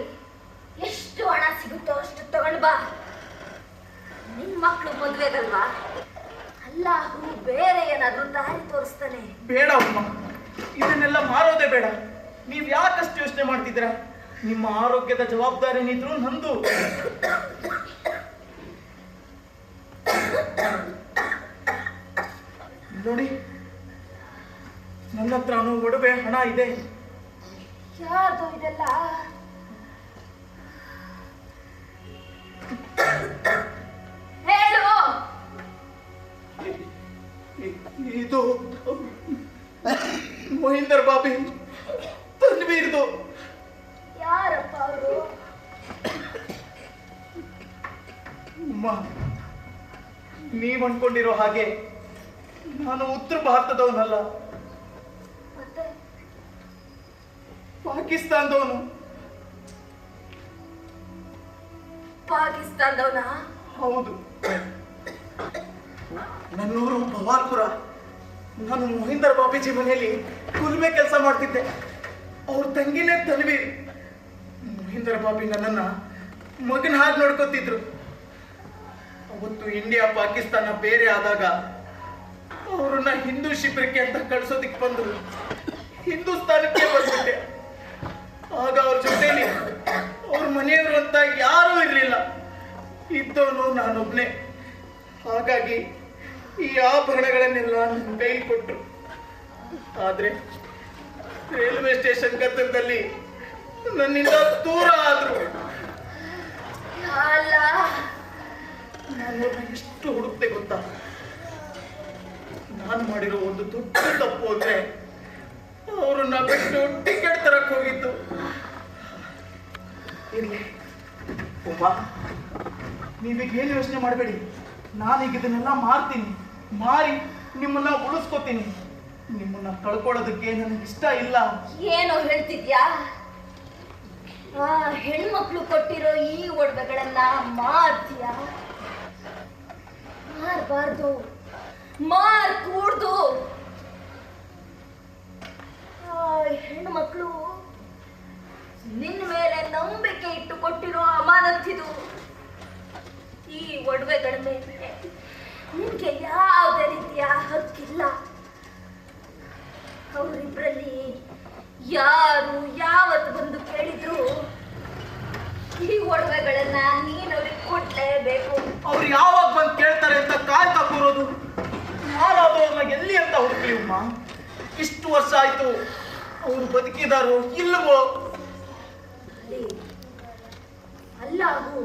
ಎಷ್ಟು ಹಣ ಸಿಗುತ್ತೋ ಅಷ್ಟು ತಗೊಂಡು ಬಾ. ನಿನ್ ಮಕ್ಳು ಮದ್ವೆಗಲ್ವಾ? ಅಲ್ಲ, ಬೇರೆ ಏನಾದ್ರೂ ದಾರಿ ತೋರಿಸ್ತಾನೆ. ಬೇಡ ಅಮ್ಮ, ಇದನ್ನೆಲ್ಲ ಮಾರೋದೇ ಬೇಡ. ನೀವ್ ಯಾಕಷ್ಟು ಯೋಚನೆ ಮಾಡ್ತಿದ್ದೀರಾ? ನಿಮ್ಮ ಆರೋಗ್ಯದ ಜವಾಬ್ದಾರಿನಿದ್ರು ನಂದು. ನೋಡಿ, ನನ್ನ ಹತ್ರನೂ ಒಡವೆ ಹಣ ಇದೆ. ಯಾರ್ದು ಇದೆಲ್ಲ? ಹೇಳು. ಇದು ಮಹೀಂದರ್ ಬಾಬಿ ತನ್ವೀರ್ದು. ಯಾರಪ್ಪ ಅವರು? ಅಮ್ಮ, ನೀವ್ ಅನ್ಕೊಂಡಿರೋ ಹಾಗೆ ನಾನು ಉತ್ತರ ಭಾರತದವನಲ್ಲ, ಮತ್ತೆ ಪಾಕಿಸ್ತಾನದವನು. ಪಾಕಿಸ್ತಾನದವನ? ಹೌದು. ನನ್ನೂರು ಭವಾಲ್ಪುರ. ನಾನು ಮಹೀಂದರ್ ಬಾಬೀಜಿ ಮನೆಯಲ್ಲಿ ಕುಲ್ಮೆ ಕೆಲಸ ಮಾಡ್ತಿದ್ದೆ. ಅವ್ರ ತಂಗಿನೇ ತನ್ವೀರ್. ಮಹೀಂದರ್ ಬಾಬಿ ನನ್ನನ್ನ ಮಗನ ಹಾಗೆ ನೋಡ್ಕೊತಿದ್ರು. ಅವತ್ತು ಇಂಡಿಯಾ ಪಾಕಿಸ್ತಾನ ಬೇರೆ ಆದಾಗ ಅವ್ರನ್ನ ಹಿಂದೂ ಶಿಬಿರಕ್ಕೆ ಅಂತ ಕಳ್ಸೋದಿಕ್ ಬಂದ್ರು. ಹಿಂದೂಸ್ತಾನಕ್ಕೆ ಬಂದ್ಬಿಟ್ಟೆ. ಆಗ ಅವ್ರ ಜೊತೆಲಿ ಅವ್ರ ಮನೆಯವರು ಅಂತ ಯಾರೂ ಇರಲಿಲ್ಲ. ಇದ್ದವನು ನಾನೊಬ್ನೇ. ಹಾಗಾಗಿ ಈ ಆಭರಣಗಳನ್ನೆಲ್ಲ ನನ್ನ ಕೈಲಿ ಕೊಟ್ರು. ಆದ್ರೆ ರೈಲ್ವೆ ಸ್ಟೇಷನ್ ಗದ್ದಲದಲ್ಲಿ ನನ್ನಿಂದ ದೂರ ಆದ್ರು. ಅಲ್ಲ, ನಾನು ಎಷ್ಟು ಹುಡುಕ್ತೆ ಗೊತ್ತಾ? ನಾನು ಮಾಡಿರೋ ಒಂದು ದೊಡ್ಡ ತಪ್ಪು ಅಂದ್ರೆ ಅವ್ರನ್ನ ಬಿಟ್ಟು ಟಿಕೆಟ್ ತರಕ್ ಹೋಗಿದ್ದು. ಇರ್ಲಿ ಉಮ್ಮ, ನೀವೀಗ ಏನು ಯೋಚನೆ ಮಾಡಬೇಡಿ. ನಾನೀಗ ಇದನ್ನೆಲ್ಲ ಮಾರ್ತೀನಿ, ಮಾರಿ ನಿಮ್ಮನ್ನ ಉಳಿಸ್ಕೋತೀನಿ. ನಿಮ್ಮನ್ನ ಕಳ್ಕೊಳ್ಳೋದಕ್ಕೆ ನನಗೆ ಇಷ್ಟ ಇಲ್ಲ. ಏನೋ ಹೇಳ್ತಿದ್ಯಾ? ಹೆಣ್ಮಕ್ಳು ಕೊಟ್ಟಿರೋ ಈ ಒಡವೆಗಳನ್ನ ಮಾರ್ತೀಯಾ? ಮಾರಬಾರ್ದು, ಮಾರ್ ಕೂಡ್ದು. ಹೆಣ್ಣು ಮಕ್ಕಳು ನಿನ್ನ ಮೇಲೆ ನಂಬಿಕೆ ಇಟ್ಟು ಕೊಟ್ಟಿರೋ ಅಮಾನತ್ತಿದು. ಈ ಒಡವೆಗಳ ಮೇಲೆ ಯಾರು ಯಾವತ್ತು ಬಂದು ಕೇಳಿದ್ರು ಈ ಒಡವೆಗಳನ್ನ ನೀನು ಅವ್ರಿಗೆ ಕೊಡ್ಲೇಬೇಕು. ಅವ್ರು ಯಾವಾಗ ಬಂದು ಕೇಳ್ತಾರೆ ಅಂತ ಕಾಯ್ತಾ ಕೂರೋದು. ಯಾರಾದ್ರೂ ಎಲ್ಲಿ ಅಂತ ಹುಡುಕ್ಲಿ ಅಮ್ಮ. ಇಷ್ಟು ವರ್ಷ ಆಯ್ತು, ಅವರು ಬದುಕಿದಾರೋ ಇಲ್ಲವೋ? ಅಲ್ಲಾಗೂ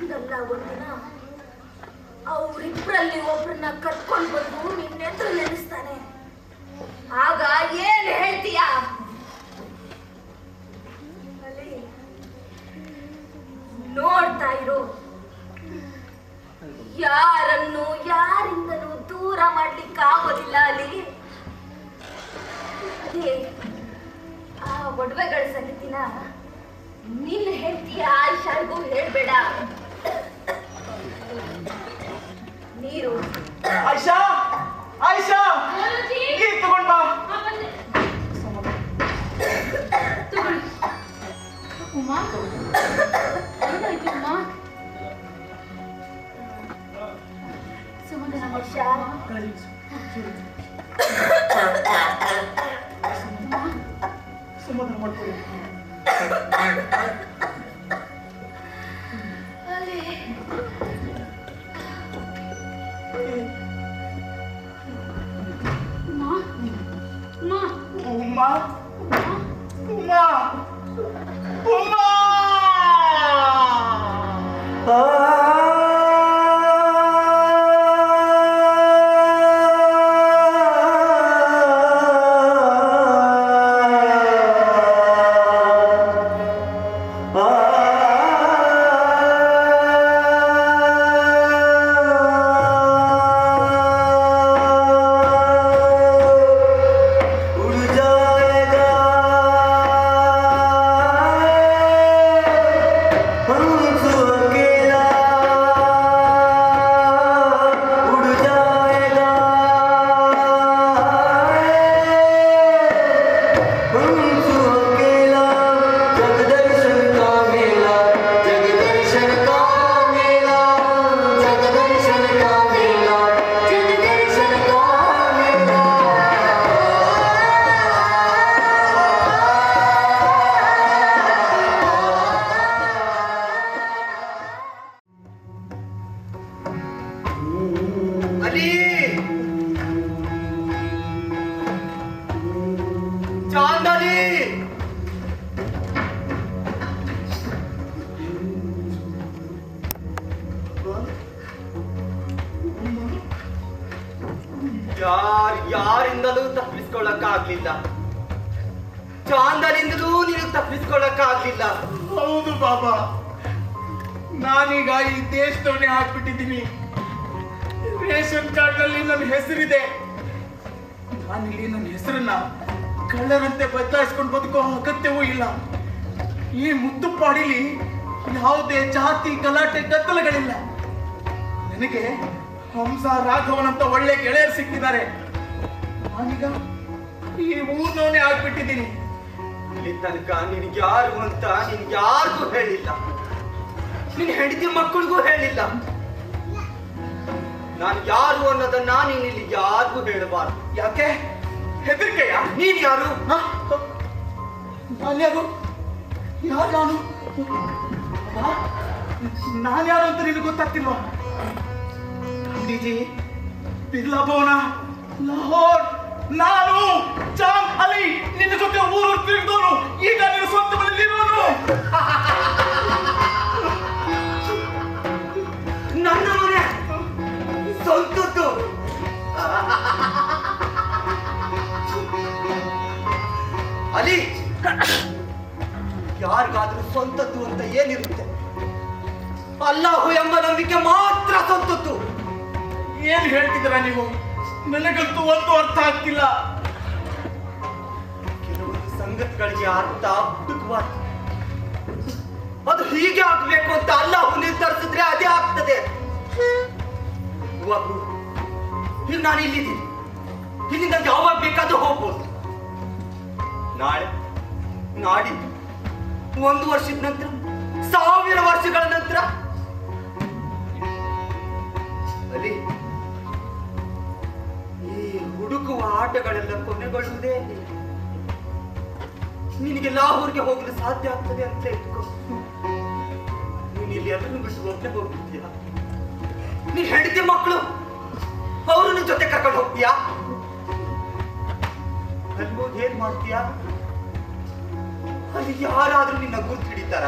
ಇದಲ್ಲ ಒಂದಿನ ಅವರಿಬ್ಬರಲ್ಲಿ ಒಬ್ರನ್ನ ಕರ್ಕೊಂಡು ಬಂದು ನಿನ್ನೆದ್ರು ನೆನೆಸ್ತಾನೆ. ಆಗ ಏನ್ ಹೇಳ್ತೀಯ? ಅಲ್ಲಿ ನೋಡ್ತಾ ಇರು, ಯಾರನ್ನು ಯಾರಿಂದನೂ ದೂರ ಮಾಡ್ಲಿಕ್ಕಾಗೋದಿಲ್ಲ. ಅಲ್ಲಿ ಅದೇ ಆ ಒಡವೆಗಳ ಸಂಗತಿನ ನಿನ್ನ ಹೇಳ್ತೀಯ ಆಯಿಷಾಗೂ ಹೇಳ್ಬೇಡ. ನೀರು ಆಯಿಷಾ, ಆಯಿಷಾ, ನೀರು ತಗೊಂಡ್ ಬಾ. ಉಮಾ, ಏನಾಯ್ತು ಉಮಾ? ಸಮಾಧಾನ ಆಯಿಷಾ, ಸಮಾಧಾನ ಮಾಡ್ಕೊಳ್ಳಿ. ಅಲ್ಲಿ ಉಮಾ, ಉಮಾ, ಉಮ್ಮಾ, ಉಮ್ಮಾ, ಉಮ್ಮಾ. ಯಾರಿಂದಲೂ ತಪ್ಪಿಸ್ಕೊಳ್ಳಕ್ಕಾಗ್ಲಿಲ್ಲ. ಚಾಂದನಿಂದಲೂ ನೀನು ತಪ್ಪಿಸ್ಕೊಳ್ಳಕ್ಕಾಗ್ಲಿಲ್ಲ. ಹೌದು ಬಾಬಾ, ನಾನೀಗ ಈ ದೇಶದವನ್ನೇ ಹಾಕ್ಬಿಟ್ಟಿದ್ದೀನಿ. ರೇಷನ್ ಕಾರ್ಡ್ ನಲ್ಲಿ ನನ್ನ ಹೆಸರಿದೆ. ನಾನಿಲ್ಲಿ ನನ್ನ ಹೆಸರನ್ನ ಕಳ್ಳರಂತೆ ಬದಲಾಯಿಸ್ಕೊಂಡು ಬದುಕೋ ಅಗತ್ಯವೂ ಇಲ್ಲ. ಈ ಮುತ್ತುಪಾಡಿಲಿ ಯಾವುದೇ ಜಾತಿ ಗಲಾಟೆ ಗದ್ದಲಗಳಿಲ್ಲ. ನನಗೆ ಹಂಸ ರಾಘವನಂತ ಒಳ್ಳೆ ಗೆಳೆಯರು ಸಿಕ್ಕಿದ್ದಾರೆ. ನಾನೀಗ ಈ ಊರ್ನವನೇ ಆಗ್ಬಿಟ್ಟಿದ್ದೀನಿ. ಇಲ್ಲಿ ತನಕ ನಿನ್ಗ್ಯಾರು ಅಂತ ನಿನ್ಗ್ಯಾರಿಗೂ ಹೇಳಿಲ್ಲ. ನಿನ್ ಹೆಂಡತಿ ಮಕ್ಕಳಿಗೂ ಹೇಳಿಲ್ಲ. ನಾನು ಯಾರು ಅನ್ನೋದನ್ನ ನೀನ್ ಇಲ್ಲಿ ಯಾರಿಗೂ ಹೇಳಬಾರ್ದು. ಯಾಕೆ? ಹೆದರಿಕೆಯ? ನೀನ್ ಯಾರು? ನಾನ್ಯಾರು? ಯಾರು ನಾನು? ನಾನ್ಯಾರು ಅಂತ ನಿನಗೆ ಗೊತ್ತಾಗ್ತಿಲ್ವಾ? ಗಾಂಧೀಜಿ, ಬಿರ್ಲಾ ಭವನ, ಲಾಹೋರ್, ನಾನು ಚಾಂದ್ ಅಲಿ, ನಿನ್ನ ಜೊತೆ ಊರು ತಿರುಗಿದವನು, ಈಗ ನಿನ್ನ ಸ್ವಂತ ಮನೆಯಲ್ಲಿರೋನು. ನನ್ನ ಮನೆ ಸ್ವಂತದ್ದು. ಅಲಿ, ಯಾರಿಗಾದ್ರೂ ಸ್ವಂತದ್ದು ಅಂತ ಏನಿರುತ್ತೆ? ಅಲ್ಲಾಹು ಎಂಬ ನಂಬಿಕೆ ಮಾತ್ರ ಸ್ವಂತದ್ದು. ಏನ್ ಹೇಳ್ತಿದ್ದೀರಾ ನೀವು? ನನಗಂತೂ ಒಂದು ಅರ್ಥ ಆಗ್ತಿಲ್ಲ. ಕೆಲವೊಂದು ಸಂಗತಿಗಳಿಗೆ ಅರ್ಥ ಹುಡುಕಬಾರ್ದು. ಅದು ಹೀಗೆ ಆಗ್ಬೇಕು ಅಂತ ಅಲ್ಲಾಹು ನಿರ್ಧರಿಸಿದ್ರೆ ಅದೇ ಆಗ್ತದೆ. ಈಗ ನಾನು ಇಲ್ಲಿದ್ದೀನಿ. ಇಲ್ಲಿಂದ ಯಾವಾಗ ಬೇಕಾದ್ರೂ ಹೋಗ್ಬೋದು. ನಾಳೆ, ನಾಡಿದ್ದು, 1 ವರ್ಷದ ನಂತರ, 1000 ವರ್ಷಗಳ ನಂತರ ಅಲ್ಲಿ ಈ ಹುಡುಕುವ ಆಟಗಳೆಲ್ಲ ಕೊನೆಗೊಳ್ಳುವುದೇ. ನಿನಗೆ ಲಾಹೋರ್ಗೆ ಹೋಗಲು ಸಾಧ್ಯ ಆಗ್ತದೆ ಅಂತ ಇಟ್ಕೋ. ನೀನು ಇಲ್ಲಿ ಎಲ್ಲರನ್ನು ಬಿಟ್ಟು ಒಬ್ಬನೇ ಹೋಗ್ತಿದ್ಯಾ? ನೀನ್ ಹೆಂಡತಿ ಮಕ್ಕಳು ಅವ್ರನ್ನ ಜೊತೆ ಕರ್ಕೊಂಡು ಹೋಗ್ತೀಯಾ? ಅಲ್ಗೋದ್ ಏನ್ ಮಾಡ್ತೀಯಾ? ಅಲ್ಲಿ ಯಾರಾದ್ರೂ ನಿನ್ನ ಗುರ್ತು ಹಿಡಿತಾರ?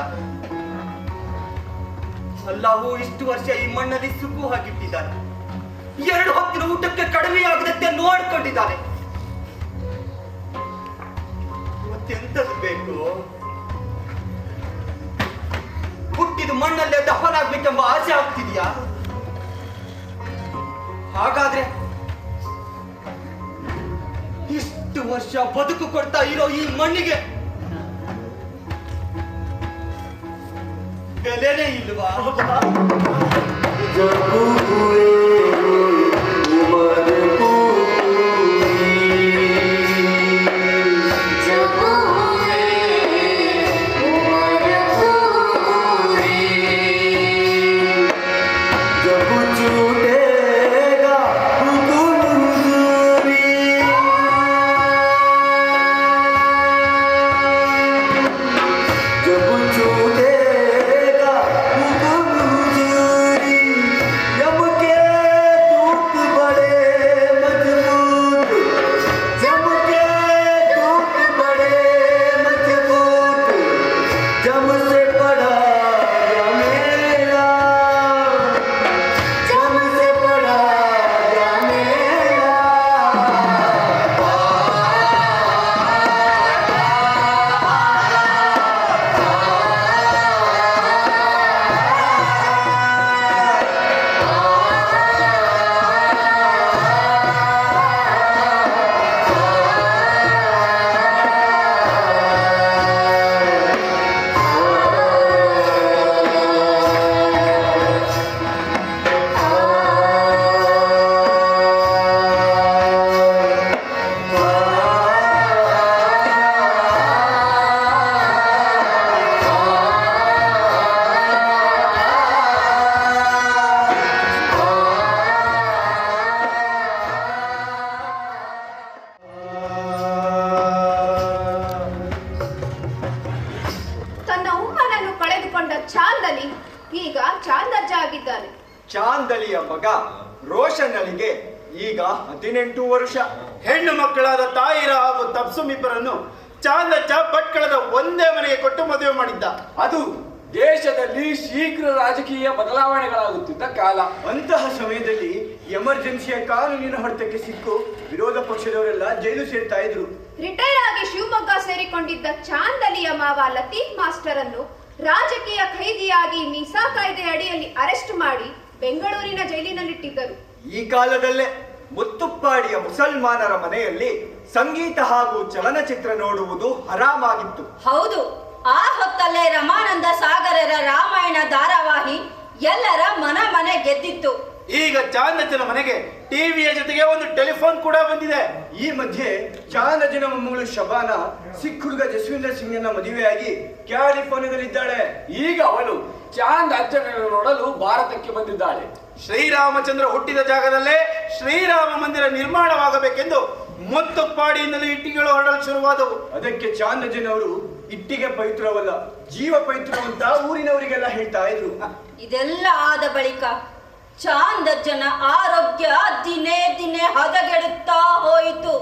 ಅಲ್ಲಾಹು ಇಷ್ಟು ವರ್ಷ ಈ ಮಣ್ಣಲ್ಲಿ ಸುಖು ಹಾಕಿಟ್ಟಿದ್ದಾನೆ. 2 ಹೊತ್ತಿನ ಊಟಕ್ಕೆ ಕಡಿಮೆ ಆಗದಂತೆ ನೋಡ್ಕೊಂಡಿದ್ದಾನೆ. ಮತ್ತೆಂತದ್ದು ಬೇಕು? ಹುಟ್ಟಿದ ಮಣ್ಣಲ್ಲೇ ದಫನಾಗ್ಬೇಕೆಂಬ ಆಸೆ ಆಗ್ತಿದ್ಯಾ? ಹಾಗಾದ್ರೆ ಇಷ್ಟು ವರ್ಷ ಬದುಕು ಕೊಡ್ತಾ ಇರೋ ಈ ಮಣ್ಣಿಗೆ ಬೆಲೆನೇ ಇಲ್ವಾ? ಚಾಂದಲಿಯ ಮಗ ರೋಷನ್ ಅಲಿಗೆ ಈಗ 18 ವರ್ಷ. ಹೆಣ್ಣು ಮಕ್ಕಳಾದ ತಾಯಿರ ಹಾಗೂ ತಪ್ಸುಮ್ ಇಬ್ಬರನ್ನು ಚಾಂದಜ್ಜ ಭಟ್ಕಳದ ಒಂದೇ ಮನೆಗೆ ಕೊಟ್ಟು ಮದುವೆ ಮಾಡಿದ್ದ. ಅದು ದೇಶದಲ್ಲಿ ಶೀಘ್ರ ರಾಜಕೀಯ ಬದಲಾವಣೆಗಳಾಗುತ್ತಿದ್ದ ಕಾಲ. ಅಂತಹ ಸಮಯದಲ್ಲಿ ಎಮರ್ಜೆನ್ಸಿಯ ಕಾನೂನಿನ ಹೊಡೆತಕ್ಕೆ ಸಿಕ್ಕು ವಿರೋಧ ಪಕ್ಷದವರೆಲ್ಲ ಜೈಲು ಸೇರ್ತಾ ಇದ್ರು. ರಿಟೈರ್ ಆಗಿ ಶಿವಮೊಗ್ಗ ಸೇರಿಕೊಂಡಿದ್ದ ಚಾಂದಲಿಯ ಮಾವ ಲತೀಫ್ ಮಾಸ್ಟರ್ ಅನ್ನು ರಾಜಕೀಯ ಖೈದಿಯಾಗಿ ಮೀಸಾ ಕಾಯ್ದೆ ಅಡಿಯಲ್ಲಿ ಅರೆಸ್ಟ್ ಮಾಡಿ ಬೆಂಗಳೂರಿನ ಜೈಲಿನಲ್ಲಿಟ್ಟಿದ್ದರು. ಈ ಕಾಲದಲ್ಲೇ ಮುತ್ತುಪ್ಪಾಡಿಯ ಮುಸಲ್ಮಾನರ ಮನೆಯಲ್ಲಿ ಸಂಗೀತ ಹಾಗೂ ಚಲನಚಿತ್ರ ನೋಡುವುದು ಹರಾಮಾಗಿತ್ತು. ಹೌದು, ಆ ಹೊತ್ತಲ್ಲೇ ರಮಾನಂದ ಸಾಗರರ ರಾಮಾಯಣ ಧಾರಾವಾಹಿ ಎಲ್ಲರ ಮನೆ ಗೆದ್ದಿತ್ತು. ಈಗ ಚಾಂದಜ್ಜನ ಮನೆಗೆ ಟಿವಿಯ ಜೊತೆಗೆ ಒಂದು ಟೆಲಿಫೋನ್ ಕೂಡ ಬಂದಿದೆ. ಈ ಮಧ್ಯೆ ಚಾಂದಜ್ಜನ ಮೊಮ್ಮಗಳು ಶಬಾನ ಸಿಖ್ ಹುಡುಗ ಜಸ್ವಿಂದರ್ ಸಿಂಗ್ನ ಮದುವೆಯಾಗಿ ಕ್ಯಾಲಿಫೋರ್ನಿಯಾದಲ್ಲಿದ್ದಾಳೆ. ಈಗ ಅವಳು ಚಾಂದ್ ಅಜ್ಜನನ್ನು ನೋಡಲು ಭಾರತಕ್ಕೆ ಬಂದಿದ್ದಾಳೆ. ಶ್ರೀರಾಮಚಂದ್ರ ಹುಟ್ಟಿದ ಜಾಗದಲ್ಲೇ ಶ್ರೀರಾಮ ಮಂದಿರ ನಿರ್ಮಾಣವಾಗಬೇಕೆಂದು ಮುತ್ತುಪ್ಪಾಡಿಯಿಂದಲೂ ಇಟ್ಟಿಗೆಗಳು ಹೊರಡಲು ಶುರುವಾದವು. ಅದಕ್ಕೆ ಚಾಂದಜ್ಜನವರು ಇಟ್ಟಿಗೆ ಪವಿತ್ರವಲ್ಲ, ಜೀವ ಪವಿತ್ರ ಅಂತ ಊರಿನವರಿಗೆಲ್ಲ ಹೇಳ್ತಾ ಇದ್ರು. ಇದೆಲ್ಲ ಆದ ಬಳಿಕ ಚಾಂದಜ್ಜನ ಆರೋಗ್ಯ ದಿನೇ ದಿನೇ ಹದಗೆಡುತ್ತಾ ಹೋಯಿತು.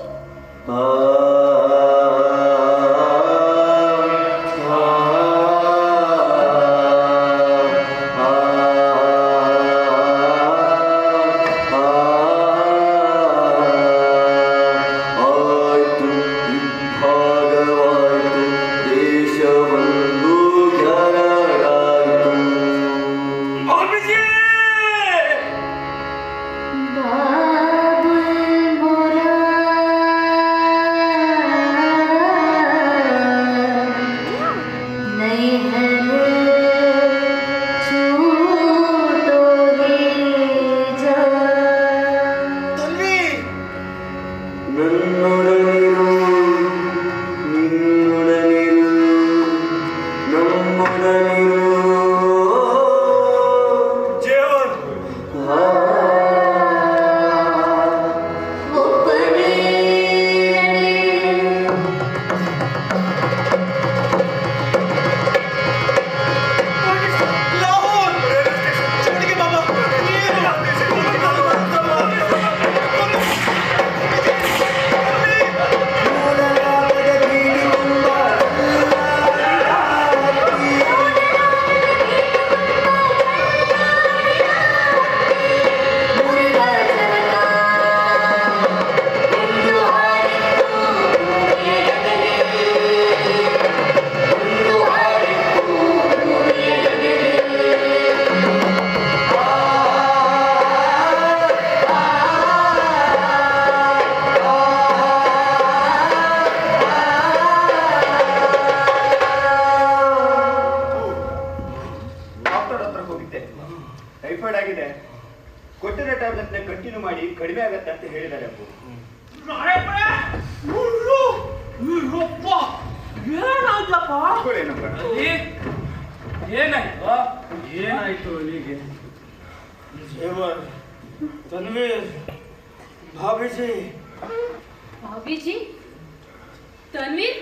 ಬಾಬುಲ್ ಮೊರ ಹೋಗಿದ್ದೆ. ಟೈಫಾಯ್ಡ್ ಆಗಿದೆ, ಕೊಟ್ಟಿರೋ ಟ್ಯಾಬ್ಲೆಟ್ನ ಕಂಟಿನ್ಯೂ ಮಾಡಿ ಕಡಿಮೆ ಆಗತ್ತೆ ಅಂತ ಹೇಳಿದ್ದಾರೆ ಅಪ್ಪು. ಏನಾಯ್ತು ಅಲ್ಲಿಗೆ? ತನ್ವೀರ್, ಭಾಬಿಜಿ. ಭಾಬಿಜಿ? ತನ್ವೀರ್?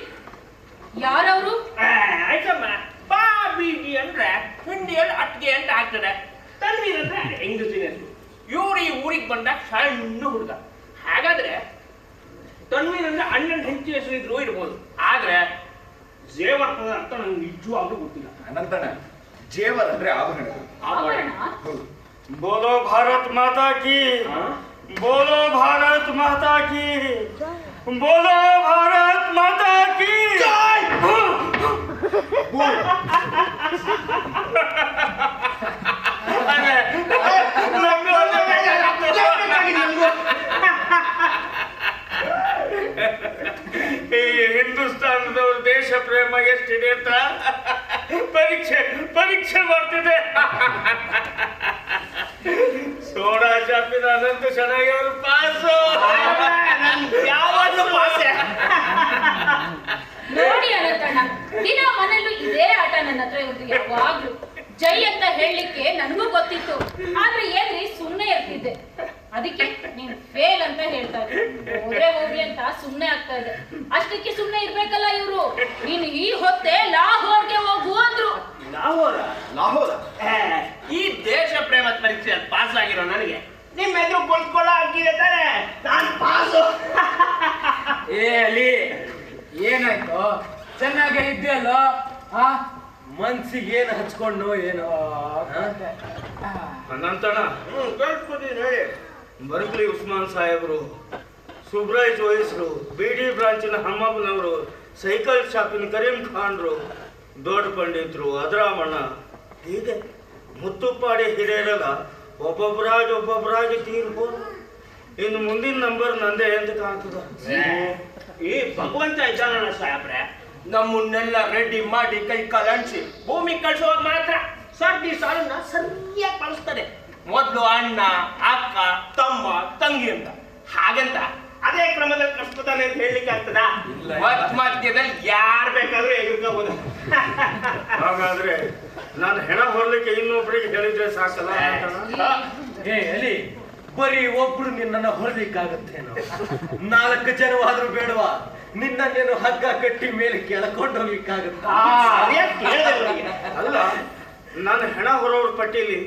ಯಾರವರು? ಆಯ್ತಮ್ಮ, ಬಾಬೀಜಿ ಅಂದ್ರೆ ಹಿಂದಿಯಲ್ಲಿ ಅಟ್ಗೆ ಅಂತ ಆಗ್ತದೆ. ತನ್ವೀರ್ ಅಂದ್ರೆ ಹೆಂಗಸಿನ ಹೆಸರು. ಇವ್ರು ಈ ಊರಿಗೆ ಬಂದಾಗ ಸಣ್ಣ ಹುಡುಗ. ಹಾಗಾದ್ರೆ ತನ್ವೀರ್ ಅಂದ್ರೆ ಅಣ್ಣನ ಹೆಂಡತಿ ಹೆಸರು ಇದ್ರು ಇರ್ಬೋದು. ಆದ್ರೆ ಜೇವರ್ ಅಂತ ನಂಗೆ ನಿಜವಾಗ್ಲೂ ಗೊತ್ತಿಲ್ಲ. ಅನಂತಣ್ಣ, ಜೇವರ್ ಅಂದ್ರೆ ಆಭರಣಗಳು. ಆಭರಣ? बोलो भारत माता की, बोलो भारत माता की, बोलो भारत माता की जय। ಈ ಹಿಂದೂಸ್ತಾನದವ್ರ ದೇಶ ಪ್ರೇಮ ಎಷ್ಟಿದೆ ಅಂತ ಪರೀಕ್ಷೆ ಮಾಡ್ತಿದೆ. ಸೋಡಾ ಚಾಪಿನ ಅನಂತ ಚೆನ್ನಾಗಿ ಅವರು ಪಾಸು. ಯಾವಾಗಲೂ ಪಾಸೆ. ನೋಡಿ ಅನಂತಣ್ಣ, ದಿನ ಮನೆಯಲ್ಲೂ ಇದೇ ಆಟ ನನ್ನ ಹತ್ರ ಇರೋದು ಯಾವಾಗ್ಲೂ. ಜೈ ಅಂತ ಹೇಳಲಿಕ್ಕೆ ನನಗೂ ಗೊತ್ತಿತ್ತು, ಆದ್ರೆ ಏನ್ರಿ ಸುಮ್ಮನೆ ಇರ್ತಿದ್ದೆ. ಅದಕ್ಕೆ ನೀನ್ ಫೇಲ್ ಅಂತ ಹೇಳ್ತಾ ಇದ್ದೆ. ಹೋದ್ರೆ ಹೋಗ್ಲಿ ಅಂತ ಸುಮ್ಮನೆ ಆಗ್ತಾ ಇದೆ. ಅಷ್ಟಕ್ಕೆ ಸುಮ್ಮನೆ ಇರ್ಬೇಕಲ್ಲ ಇವ್ರು. ನೀನು ಈ ಹೊತ್ತೆ ಲಾಹೋರ್ಗೆ ಹೋಗು ಅಂದ್ರು. ಲಾಹೋರ? ಈ ದೇಶ ಪ್ರೇಮದ ಪರೀಕ್ಷೆಯಲ್ಲಿ ಪಾಸ್ ಆಗಿರೋ ನನಗೆ ನಿಮ್ಮ ಎದುರು ಕೊಂಡ್ಕೊಳ್ಳೋ ಆಗಿದೆ ತಾನೆ, ನಾನು ಪಾಸು. ಅಲ್ಲಿ ಏನಾಯ್ತು? ಚೆನ್ನಾಗೇ ಇದ್ಯಲ್ಲೋ? ಮನ್ಸಿಗೆ ಏನು ಹಚ್ಕೊಂಡು ಏನೋ ಅನಂತಣ್ಣ ಕೇಳ್ಕೊತೀನಿ ಹೇಳಿ. ಬರ್ಕ್ಲಿ ಉಸ್ಮಾನ್ ಸಾಹೇಬ್ರು, ಸುಬ್ರಾಯ್ ಜೋಯಿಸ್ರು, ಬಿಡಿ ಬ್ರಾಂಚಿನ ಹಮ್ಮಪ್ಪನವರು, ಸೈಕಲ್ ಶಾಪಿನ ಕರೀಂ ಖಾನ್ರು, ದೊಡ್ಡ ಪಂಡಿತರು, ಅದ್ರಾಮಣ್ಣ, ಹೀಗೆ ಮುತ್ತುಪ್ಪಾಡಿ ಹಿರಿಯರೆಲ್ಲ ಒಬ್ಬೊಬ್ಬರಾಗಿ ತೀರ್ಬೋದು. ಇನ್ನು ಮುಂದಿನ ನಂಬರ್ ನಂದೇ ಅಂತ ಕಾಣ್ತದ. ಈ ಭಗವಂತ ಇದ್ದಾನಣ್ಣ ಸಾಹೇಬ್ರೆ, ನಮ್ಮನ್ನೆಲ್ಲ ರೆಡಿ ಮಾಡಿ ಕೈ ಕಾಲು ಅಂಟಿಸಿ ಭೂಮಿ ಕಳ್ಸುವಾಗ ಮಾತ್ರ ಸರ್ದಿ ಸಾಲನ್ನ ಸರಿಯಾಗಿ ಬಳಸ್ತಾರೆ. ಮೊದಲು ಅಣ್ಣ, ಅಕ್ಕ, ತಮ್ಮ, ತಂಗಿ ಅಂತ. ಹಾಗಂತ ಅದೇ ಕ್ರಮದಲ್ಲಿ ಕಳಿಸ್ಕೊತಾನೆ ಅಂತ ಹೇಳಲಿಕ್ಕೆ ಆಗ್ತದ? ಮಧ್ಯದಲ್ಲಿ ಯಾರು ಬೇಕಾದ್ರೂ ಎದುರ್ಕೋಬಹುದು. ಹಾಗಾದ್ರೆ ನಾನು ಹೆಣ ಹೊರಲಿಕ್ಕೆ ಇನ್ನೊಬ್ಬರಿಗೆ ಹೇಳಿದ್ರೆ ಸಾಕಲ್ಲ? ಅಲ್ಲಿ ಬರೀ ಒಬ್ರು ನಿನ್ನನ್ನು ಹೊರಲಿಕ್ಕಾಗತ್ತೇನೋ? 4 ಜನವಾದ್ರೂ ಬೇಡವಾ? ನಿನ್ನನ್ನೇನು ಹಗ್ಗ ಕಟ್ಟಿ ಮೇಲೆ ಕೆಳಕೊಂಡು ಹೋಗ್ಲಿಕ್ಕಾಗತ್ತ? ಅಲ್ಲ, ನಾನು ಹೆಣ ಹೊರೋರ್ ಪಟ್ಟಿಲಿ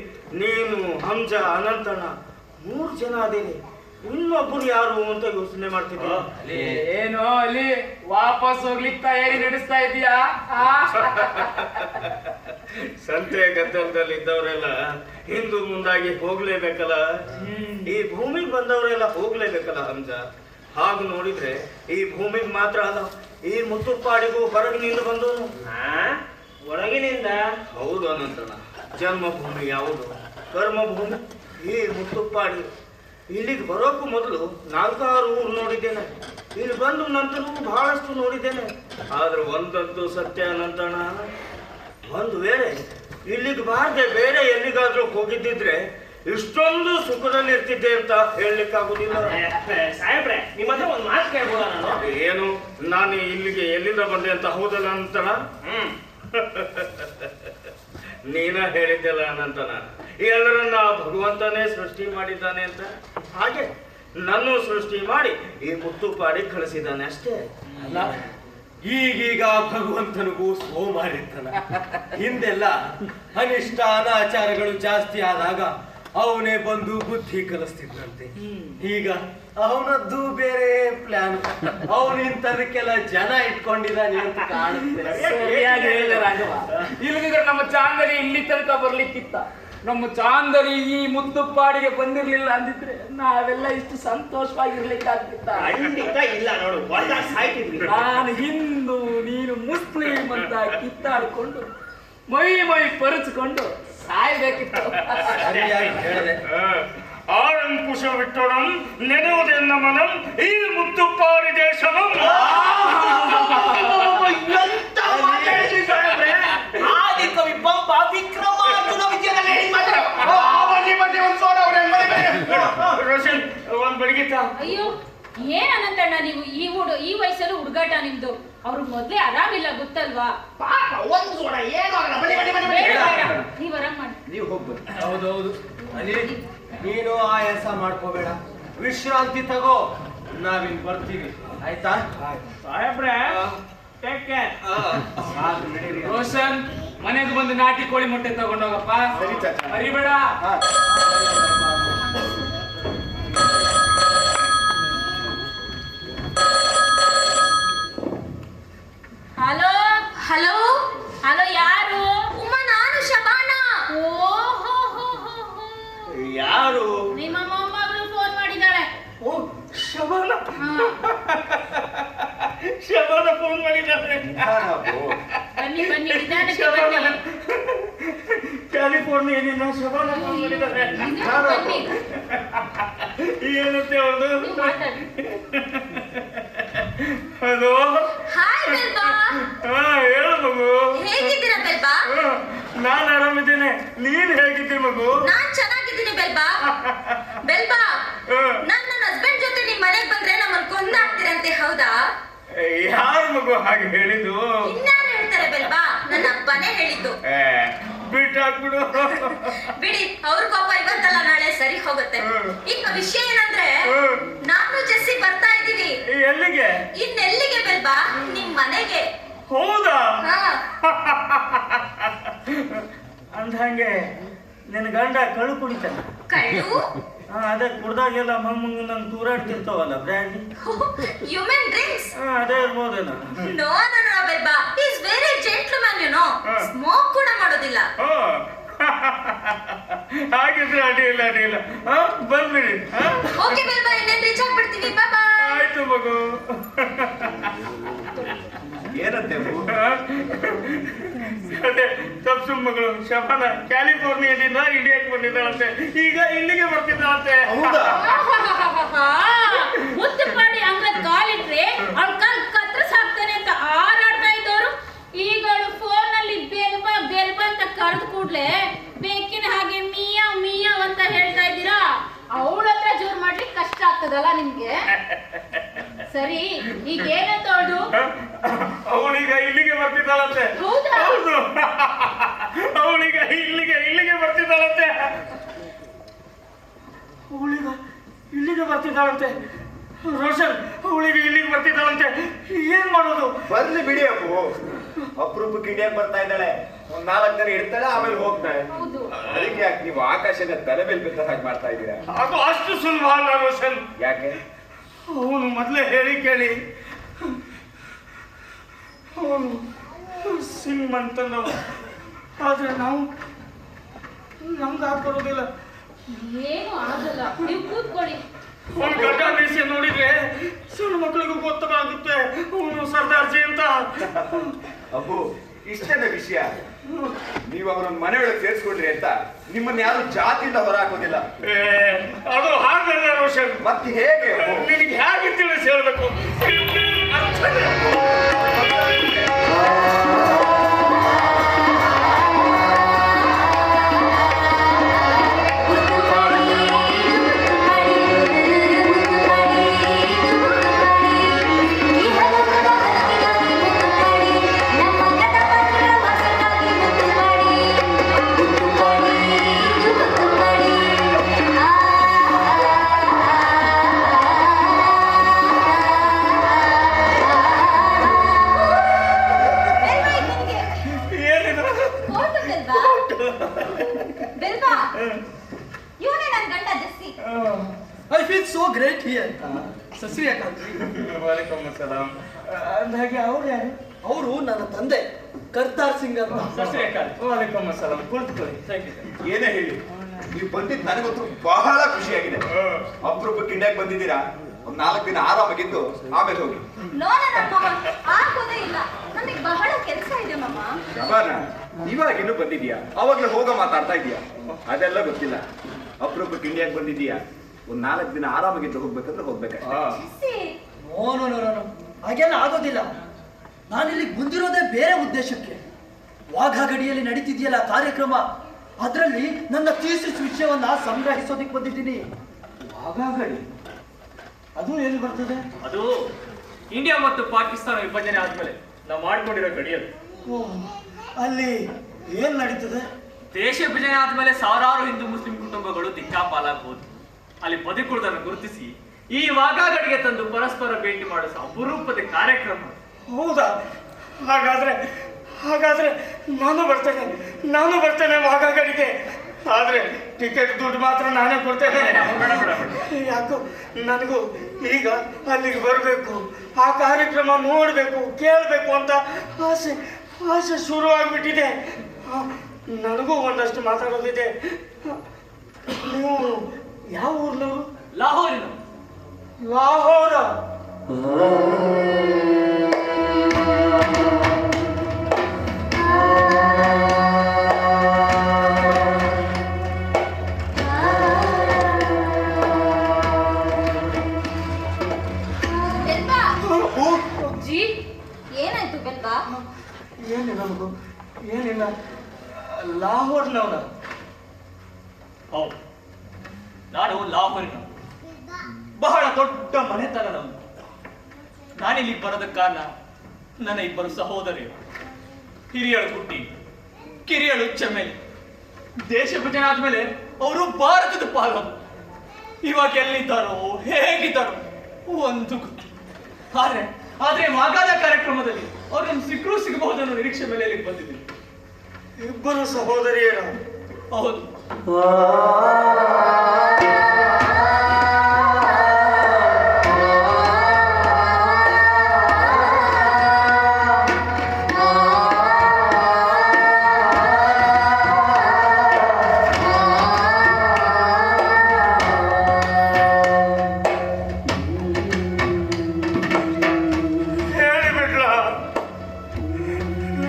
ನೀನು, ಹಂಜ, ಅನಂತಣ್ಣ 3 ಜನ ಅದೇನೆ. ಇನ್ನೊಬ್ಬರು ಯಾರು ಅಂತ ಯೋಚನೆ ಮಾಡ್ತಿದ್ದೆ. ಏನೋ ಅಲ್ಲಿ ವಾಪಸ್ ಹೋಗ್ಲಿಕ್ಕೆ ತಯಾರಿ ನಡೆಸ್ತಾ ಇದೀಯಾ? ಸಂತೆ ಗದ್ದಲದಲ್ಲಿ ಇದ್ದವರೆಲ್ಲ ಹಿಂದು ಮುಂದಾಗಿ ಹೋಗ್ಲೇಬೇಕಲ್ಲ. ಈ ಭೂಮಿಗೆ ಬಂದವರೆಲ್ಲ ಹೋಗ್ಲೇಬೇಕಲ್ಲ ಹಂಜ. ಹಾಗೆ ನೋಡಿದ್ರೆ ಈ ಭೂಮಿಗೆ ಮಾತ್ರ ಅಲ್ಲ, ಈ ಮುತ್ತುಪ್ಪಾಡಿಗೂ ಹೊರಗಿನಿಂದ ಬಂದವನು. ಒಳಗಿನಿಂದ? ಹೌದು ಅನಂತಣ್ಣ. ಜನ್ಮಭೂಮಿ ಯಾವುದು? ಕರ್ಮಭೂಮಿ ಈ ಮುತ್ತುಪ್ಪಾಡಿ. ಇಲ್ಲಿಗೆ ಬರೋಕ್ಕೂ ಮೊದಲು 4-6 ಊರು ನೋಡಿದ್ದೇನೆ. ಇಲ್ಲಿ ಬಂದು ನಂತರವೂ ಬಹಳಷ್ಟು ನೋಡಿದ್ದೇನೆ. ಆದ್ರೆ ಒಂದಂತೂ ಸತ್ಯ ಅನಂತಣ್ಣ, ಒಂದು ವೇಳೆ ಇಲ್ಲಿಗೆ ಬಾರದೆ ಬೇರೆ ಎಲ್ಲಿಗಾದ್ರೂ ಹೋಗಿದ್ದಿದ್ರೆ ಇಷ್ಟೊಂದು ಸುಖದಲ್ಲಿ ಇರ್ತಿದ್ದೆ ಅಂತ ಹೇಳಲಿಕ್ಕಾಗುದಿಲ್ಲ. ಸಾಹೇಬ್ರೆ, ನಿಮ್ಮ ಹತ್ರ ಒಂದು ಮಾತು ಕೇಳ್ಬೋದ ನಾನು? ಏನು? ನಾನು ಇಲ್ಲಿಗೆ ಎಲ್ಲಿಂದ ಬಂದೆ ಅಂತ ಹೌದಲ್ಲ ಅನಂತಣ್ಣ? ನೀನ ಹೇಳಿದ್ದೆಲ್ಲ ಅನಂತಣ್ಣ, ಎಲ್ಲರನ್ನ ಭಗವಂತನೇ ಸೃಷ್ಟಿ ಮಾಡಿದ್ದಾನೆ ಅಂತ. ಹಾಗೆ ನನ್ನೂ ಸೃಷ್ಟಿ ಮಾಡಿ ಈ ಮುತ್ತುಪಾಡಿ ಕಳಿಸಿದ್ದಾನೆ ಅಷ್ಟೇ. ಅಲ್ಲ, ಈಗೀಗ ಭಗವಂತನಿಗೂ ಸೋಮಾರಿರ್ತಾನ. ಹಿಂದೆಲ್ಲ ಅನಿಷ್ಟ ಅನಾಚಾರಗಳು ಜಾಸ್ತಿ ಆದಾಗ ಅವನೇ ಬಂದು ಬುದ್ಧಿ ಕಲಿಸ್ತಿದ್ದಂತೆ. ಈಗ ಅವನದ್ದು ಬೇರೆ ಪ್ಲಾನ್. ಅವನು ಇಂಥದಕ್ಕೆಲ್ಲ ಜನ ಇಟ್ಕೊಂಡಿದ್ದಾನೆ ಅಂತ ಕಾಣುತ್ತೆ. ಸರಿಯಾಗಿ ಹೇಳಿದ ರಾಘವ. ಇಲ್ಲದಿದ್ರೆ ನಮ್ಮ ಚಾಂದರಿ ಇಲ್ಲಿ ತನಕ ಬರ್ಲಿಕ್ಕಿತ್ತ. ನಮ್ಮ ಚಾಂದರಿ ಈ ಮುತ್ತುಪ್ಪಾಡಿಗೆ ಬಂದಿರ್ಲಿಲ್ಲ ಅಂದಿದ್ರೆ ನಾವೆಲ್ಲ ಇಷ್ಟು ಸಂತೋಷವಾಗಿರ್ಲಿಕ್ಕಾಗ್ತಿತ್ತ? ಖಂಡಿತ ಇಲ್ಲ. ನೋಡು, ಸಾಯ್ತಿದ್ವಿ. ನಾನು ಹಿಂದೂ, ನೀನು ಮುಸ್ಲಿಂ ಅಂತ ಕಿತ್ತಾಡ್ಕೊಂಡು ಮೈ ಪರಚಿಕೊಂಡು ಸಾಯ್ಬೇಕಿತ್ತು. ಸರಿಯಾಗಿ ಹೇಳಿದೆ. ಆರಂಕುಶ ವಿಟ್ಟೊಡಂ ನೆನೆಯುವುದೆನ್ನ ಮನಂ ಈ ಮುತ್ತುಪ್ಪಾಡಿ ದೇಶವಂ. ಆದಿಕವಿ ಪಂಪ ವಿಕ್ರಮಾರ್ಜುನ ವಿಜಯದಲ್ಲಿ ಗೀತಾ. ಅಯ್ಯೋ ಏನ್ ಅನಂತಣ್ಣ ನೀವು ಈ ವಯಸ್ಸಲ್ಲೂ ಹುಡುಗಾಟ ನಿಮ್ದು. ಅವ್ರಿಗೆ ಮೊದ್ಲೇ ಆರಾಮಿಲ್ಲ ಗೊತ್ತಲ್ವಾ? ಒಂದು ಸೋಡ ಏನೋ ಆಗಲ್ಲ. ಬನ್ನಿ ಬನ್ನಿ ಬನ್ನಿ ಬೇಡ ಬನ್ನಿ. ಬೇಡ, ನೀವ್ ಆರಾಮ್ ಮಾಡಿ. ನೀವು ಹೋಗ್ಬೋದು. ಹೌದೌದು ಅದೇ ನೀನು ಆಯಾಸ ಮಾಡ್ಕೋಬೇಡ, ವಿಶ್ರಾಂತಿ ತಗೋ, ನಾವಿನ್ ಬರ್ತೀವಿ ಆಯ್ತಾ? ಸಾಹೇಬ್ರೆ ಟೇಕ್ ಕೇರ್. ರೋಷನ್ ಮನೆಗೆ ಬಂದು ನಾಟಿ ಕೋಳಿ ಮೊಟ್ಟೆ ತಗೊಂಡೋಗಪ್ಪ. ಸರಿ ಚಾಚಾ. ಮರಿಬೇಡ. ಹಲೋ ಹಲೋ ಹಲೋ, ಯಾರು? ಉಮ್ಮ, ನಾನು ಶಬಾನ. ಓಹೋ ಯಾರು? ನಿಮ್ಮ ಮೊಮ್ಮಗಳು ಫೋನ್ ಮಾಡಿದ್ದಾಳೆ. ಓ ಶಬಾನ. ಹಾ. ಶಬಾನ ಫೋನ್ ಮಾಡಿದ್ದಾರೆ. ಬನ್ನಿ ಬನ್ನಿ, ನಿಧಾನಕ್ಕೆ ಶಬಾನ ಬನ್ನಿ. ಕ್ಯಾಲಿಫೋರ್ನಿಯಾದಿಂದ ಶಬಾನ ಫೋನ್ ಮಾಡಿದ್ದಾರೆ. ಬನ್ನಿ, ಏನಂತೆ ಅವಳು? ನೀವು ಮಾತಾಡಿ. ಹಲೋ. ಹಾಯ್ ಬೆಲ್ಬಾ. ಹೇಳು ಮಗು. ಹೇಗಿದ್ದೀರಾ ಬೆಲ್ಬಾ? ನಾನು ಆರಾಮಿದ್ದೇನೆ, ನೀನ್ ಹೇಗಿದ್ದೆ ಮಗು? ನಾನ್ ಚೆನ್ನಾಗಿದ್ದೀನಿ ಬೆಲ್ಬಾ. ಬೆಲ್ಬಾ, ನಾನ್ ನನ್ನ ಹಸ್ಬೆಂಡ್ ಜೊತೆ ನಿಮ್ ಮನೆಗ್ ಬಂದ್ರೆ ನಮ್ಮನ್ನ ಕೊಂದಾಕ್ತಿರಂತೆ, ಹೌದಾ? ಯಾರು ಮಗು ಹಾಗೆ ಹೇಳಿದ್ದು? ಇನ್ಯಾರು ಹೇಳ್ತಾರೆ ಬೆಲ್ಬಾ? ನನ್ನ ಅಪ್ಪನೇ ಹೇಳಿದ್ದು. ಬಿಟ್ಟಾಕ್ಬಿಡು. ಬಿಡಿ, ಅವ್ರ ಕೋಪ ಇವತ್ತಲ್ಲ ನಾಳೆ ಸರಿ ಹೋಗುತ್ತೆ. ಈಗ ವಿಷಯ ಏನಂದ್ರೆ, ನಾನು ಜೆಸ್ಸಿ ಬರ್ತಾ ಇದ್ದೀವಿ. ಎಲ್ಲಿಗೆ? ಇನ್ನೆಲ್ಲಿಗೆ ಬೆಲ್ಬಾ? ನಿಮ್ ಮನೆಗೆ. ಹೌದಾ? ಹಾ. ಅಂದಂಗೆ ನಿನ್ನ ಗಂಡ ಕಳು ಕುಡಿತಾನ? ಕಳ್ಳು? ಅದೇ ಕುಡ್ದಾಗೆಲ್ಲ ಮಮ್ಮಂಗ ನನ್ ತೂರಾಡ್ತಿರ್ತಾವಲ್ಲ ಬ್ರ್ಯಾಂಡಿ. You mean drinks? ಅದೇ ಇರ್ಬೋದೇನೋ. ನೋ ನೋ ನೋ ಬೆಲ್ಬಾ, he is very gentleman, you know. Smoke ಕೂಡ ಮಾಡೋದಿಲ್ಲ. ಹಾಗಿದ್ರೆ ಅಡ್ಡಿಲ್ಲ ಅಡ್ಡಿಲ್ಲ. ಬಂದ್ಬಿಡಿ. ಓಕೆ ಬೆಲ್ಬಾ, ಇನ್ನೇನ್ ರೀಚ್ ಆಗ್ಬಿಡ್ತೀವಿ. ಬಾಯ್ ಬಾಯ್. ಆಯ್ತು ಮಗು. ಏನಂತೆ ಅದೇ ತಪ್ಸು ಮಗಳು ಶಬಾನ ಕ್ಯಾಲಿಫೋರ್ನಿಯಾದಿಂದ ಇಂಡಿಯಾಕ್ಕೆ ಬಂದಿದ್ದಾಳಂತೆ, ಈಗ ಇಲ್ಲಿಗೆ ಬರ್ತಿದ್ದಾಳಂತೆ. ಮುದ್ದು ಮಾಡಿ ಅಂಗದ ಕಾಲಿಟ್ರೆ ಅವ್ಳ ಕಾಲ್ ಕತ್ರಸ್ ಹಾಕ್ತಾನೆ ಅಂತ ಹಾರಾಡ್ತಾ ಇದ್ದವರು ಈಗ ಅವಳು ಫೋನ್ ನಲ್ಲಿ ಬೆಲ್ಬಾ ಬೆಲ್ಬಾ ಅಂತ ಕರೆದು ಕೂಡ್ಲೆ ಬೇಕಿನ ಹಾಗೆ ಮಿಯಾವ್ ಮಿಯಾವ್ ಅಂತ ಹೇಳ್ತಾ ಇದ್ದೀರಾ. ಅವಳ ಹತ್ರ ಜೋರ್ ಮಾಡ್ಲಿಕ್ಕೆ ಕಷ್ಟ ಆಗ್ತದಲ್ಲ ನಿಮ್ಗೆ? ಸರಿ, ಈಗ ಏನಂತ ಅವಳೀಗ ಇಲ್ಲಿಗೆ ಬರ್ತಿದ್ದಾಳಂತೆ. ಹೌದಾ? ಹೌದು, ಅವಳೀಗ ಇಲ್ಲಿಗೆ ಬರ್ತಿದ್ದಾಳಂತೆ. ಅವಳೀಗ ಇಲ್ಲಿಗೆ ಬರ್ತಿದ್ದಾಳಂತೆ. ರೋಷನ್, ಅವಳಿಗೆ ಇಲ್ಲಿಗೆ ಬರ್ತಿದ್ದಾಳಂತೆ. ಏನ್ ಮಾಡೋದು? ಬರ್ಲಿ ಬಿಡಿ ಅಪ್ಪು, ಅಪರೂಪಕ್ಕೆ ಇಂಡಿಯಾಗೆ ಬರ್ತಾ ಇದ್ದಾಳೆ. ಒಂದ್ 4 ದಿನ ಇರ್ತಾಳೆ, ಆಮೇಲೆ ಹೋಗ್ತಾಳೆ. ಅದಕ್ಕೆ ಯಾಕೆ ನೀವು ಆಕಾಶದ ತಲೆ ಮೇಲೆ ಬಿದ್ದ ಹಾಗೆ ಮಾಡ್ತಾ ಇದ್ದೀರಾ? ಅದು ಅಷ್ಟು ಸುಲಭ ಅಲ್ಲ ರೋಷನ್. ಯಾಕೆ? ಅವನು ಮೊದಲೇ ಹೇಳಿ ಕೇಳಿ ಅವನು ಶ್ರೀಮಂತನವ, ಆದ್ರೆ ನಮ್ಗೆ ಬರೋದಿಲ್ಲ. ಏನು ಆಗಲ್ಲ, ನೀವು ಕೂತ್ಕೊಳ್ಳಿ. ಅವನು ಗಡ್ಡ ಮೀಸೆ ನೋಡಿದ್ರೆ ಸಣ್ಣ ಮಕ್ಕಳಿಗೂ ಗೊತ್ತಾಗುತ್ತೆ ಅವನು ಸರ್ದಾರ್ಜಿ ಅಂತ. ಅಪ್ಪು, ಇಷ್ಟೇನ ವಿಷಯ? ನೀವು ಅವರನ್ನ ಮನೆಯೊಳಗೆ ಸೇರಿಸ್ಕೊಂಡ್ರಿ ಅಂತ ನಿಮ್ಮನ್ನ ಯಾರು ಜಾತಿಯಿಂದ ಹೊರ ಹಾಕೋದಿಲ್ಲ. ಅದು ಹಾಗಲ್ಲ ರೋಷನ್. ಮತ್ತೆ ಹೇಗೆ? ನಿನಗೆ ಹೇಗೆ ತಿಳಿಸಿ ಹೇಳ್ಬೇಕು? I feel so great here. ಸಸ್ರಿ ವಾಲೇಕುಮ್ ಅಸ್ಸಲಾಂ. ಅಂದಾಗೆ ಅವ್ರು ಯಾರು? ಅವರು ನನ್ನ ತಂದೆ ಕರ್ತಾರ್ ಸಿಂಗ್ ಅಂತ. ವಾಲೇಕುಮ್ ಅಸ್ಸಲಾಂ. ಕುಳಿತುಕೊಳ್ಳಿ. Thank you. ಏನೇ ಹೇಳಿ, ನೀವು ಬಂದಿದ್ದು ನನಗಂತೂ ಬಹಳ ಖುಷಿಯಾಗಿದೆ. ಅಪರೂಪಕ್ಕೆ ಇಂಡಿಯಾಗೆ ಬಂದಿದ್ದೀರಾ. ಒಂದ್ 4 ದಿನ ಆರಾಮಾಗಿದ್ದು ಆಮೇಲೆ ಹೋಗಿ. ಆಗೋದೇ ಇಲ್ಲ, ನಮಗೆ ಬಹಳ ಕೆಲಸ ಇದೆ ಮಮ್ಮ. ಶಬಾನ, ಇವಾಗ ಇನ್ನೂ ಬಂದಿದ್ಯಾ? ಅವಾಗ್ಲೇ ಹೋಗ ಮಾತಾಡ್ತಾ ಇದೀಯಾ? ಅದೆಲ್ಲ ಗೊತ್ತಿಲ್ಲ. ಅಪರೂಪಕ್ಕೆ ಇಂಡಿಯಾಗೆ ಬಂದಿದ್ದೀಯಾ, ಒಂದ್ 4 ದಿನ ಆರಾಮಾಗಿದ್ದು ಹೋಗ್ಬೇಕಂದ್ರೆ ಹೋಗ್ಬೇಕಷ್ಟೇ. ನೋ, ಹಾಗೆಲ್ಲ ಆಗೋದಿಲ್ಲ. ನಾನಿಲ್ಲಿ ಬಂದಿರೋದೇ ಬೇರೆ ಉದ್ದೇಶಕ್ಕೆ. ವಾಘಾ ಗಡಿಯಲ್ಲಿ ನಡೀತಿದೆಯಲ್ಲ ಕಾರ್ಯಕ್ರಮ, ಅದರಲ್ಲಿ ನನ್ನ ಥೀಸಿಸ್ ವಿಷಯವನ್ನ ಸಂಗ್ರಹಿಸೋದಿಕ್ ಬಂದಿದ್ದೀನಿ. ವಾಘಾ ಗಡಿ? ಅದು ಎಲ್ಲಿ ಬರ್ತದೆ? ಅದು ಇಂಡಿಯಾ ಮತ್ತು ಪಾಕಿಸ್ತಾನ ವಿಭಜನೆ ಆದ್ಮೇಲೆ ನಾವು ಮಾಡ್ಕೊಂಡಿರೋ ಗಡಿಯಲ್ಲಿ. ಅಲ್ಲಿ ಏನ್ ನಡೀತದೆ? ದೇಶ ವಿಭಜನೆ ಆದ್ಮೇಲೆ ಸಾವಿರಾರು ಹಿಂದೂ ಮುಸ್ಲಿಂ ಕುಟುಂಬಗಳು ದಿಕ್ಕಾಪಾಲಾಗಬಹುದು. ಅಲ್ಲಿ ಬದುಕುವುದನ್ನು ಗುರುತಿಸಿ ಈ ವಾಘಾಗಡಿಗೆ ತಂದು ಪರಸ್ಪರ ಭೇಟಿ ಮಾಡಿಸೋ ಅಪರೂಪದ ಕಾರ್ಯಕ್ರಮ. ಹೌದಾ? ಹಾಗಾದ್ರೆ ನಾನು ಬರ್ತೇನೆ ವಾಘಾಗಡಿಗೆ. ಆದ್ರೆ ಟಿಕೆಟ್ ದುಡ್ಡು ಮಾತ್ರ ನಾನೇ ಕೊಡ್ತೇನೆ. ಯಾಕೋ ನನಗೂ ಈಗ ಅಲ್ಲಿಗೆ ಬರಬೇಕು, ಆ ಕಾರ್ಯಕ್ರಮ ನೋಡ್ಬೇಕು, ಕೇಳಬೇಕು ಅಂತ ಆಸೆ ಶುರುವಾಗ್ಬಿಟ್ಟಿದೆ. ನನಗೂ ಒಂದಷ್ಟು ಮಾತಾಡೋದಿದೆ. ನೀವು ಯಾವ ಊರ್ನವರು? ಲಾಹೋರ. ಏನಾಯ್ತು ಬೆಲ್ಬಾ? ಏನಿಲ್ಲ ಲಾಹೋರ್ನವನ. ಹೌದು, ನಾನು ಲಾಹೋರಿನ ಬಹಳ ದೊಡ್ಡ ಮನೆತನದವನು. ನಾನಿಲ್ಲಿ ಬರೋದ ಕಾರಣ ನನ್ನ ಇಬ್ಬರು ಸಹೋದರಿಯರು, ಹಿರಿಯಳು ಗುಡ್ಡಿ, ಕಿರಿಯಳು ಚಮೇಲಿ. ದೇಶ ವಿಭಜನೆ ಆದ್ಮೇಲೆ ಅವರು ಭಾರತದ ಪಾಲವರು. ಇವಾಗ ಎಲ್ಲಿದ್ದಾರೋ ಹೇಗಿದ್ದಾರೋ ಒಂದು ಗೊತ್ತು. ಆದ್ರೆ ಮಾಗಾದ ಕಾರ್ಯಕ್ರಮದಲ್ಲಿ ಅವ್ರನ್ನು ಸಿಗಬಹುದು ಅನ್ನೋ ನಿರೀಕ್ಷೆ ಮೇಲೆ ಇಲ್ಲಿಗೆ ಬಂದಿದ್ದೀನಿ. ಇಬ್ಬರು ಸಹೋದರಿಯರು? ಹೌದು.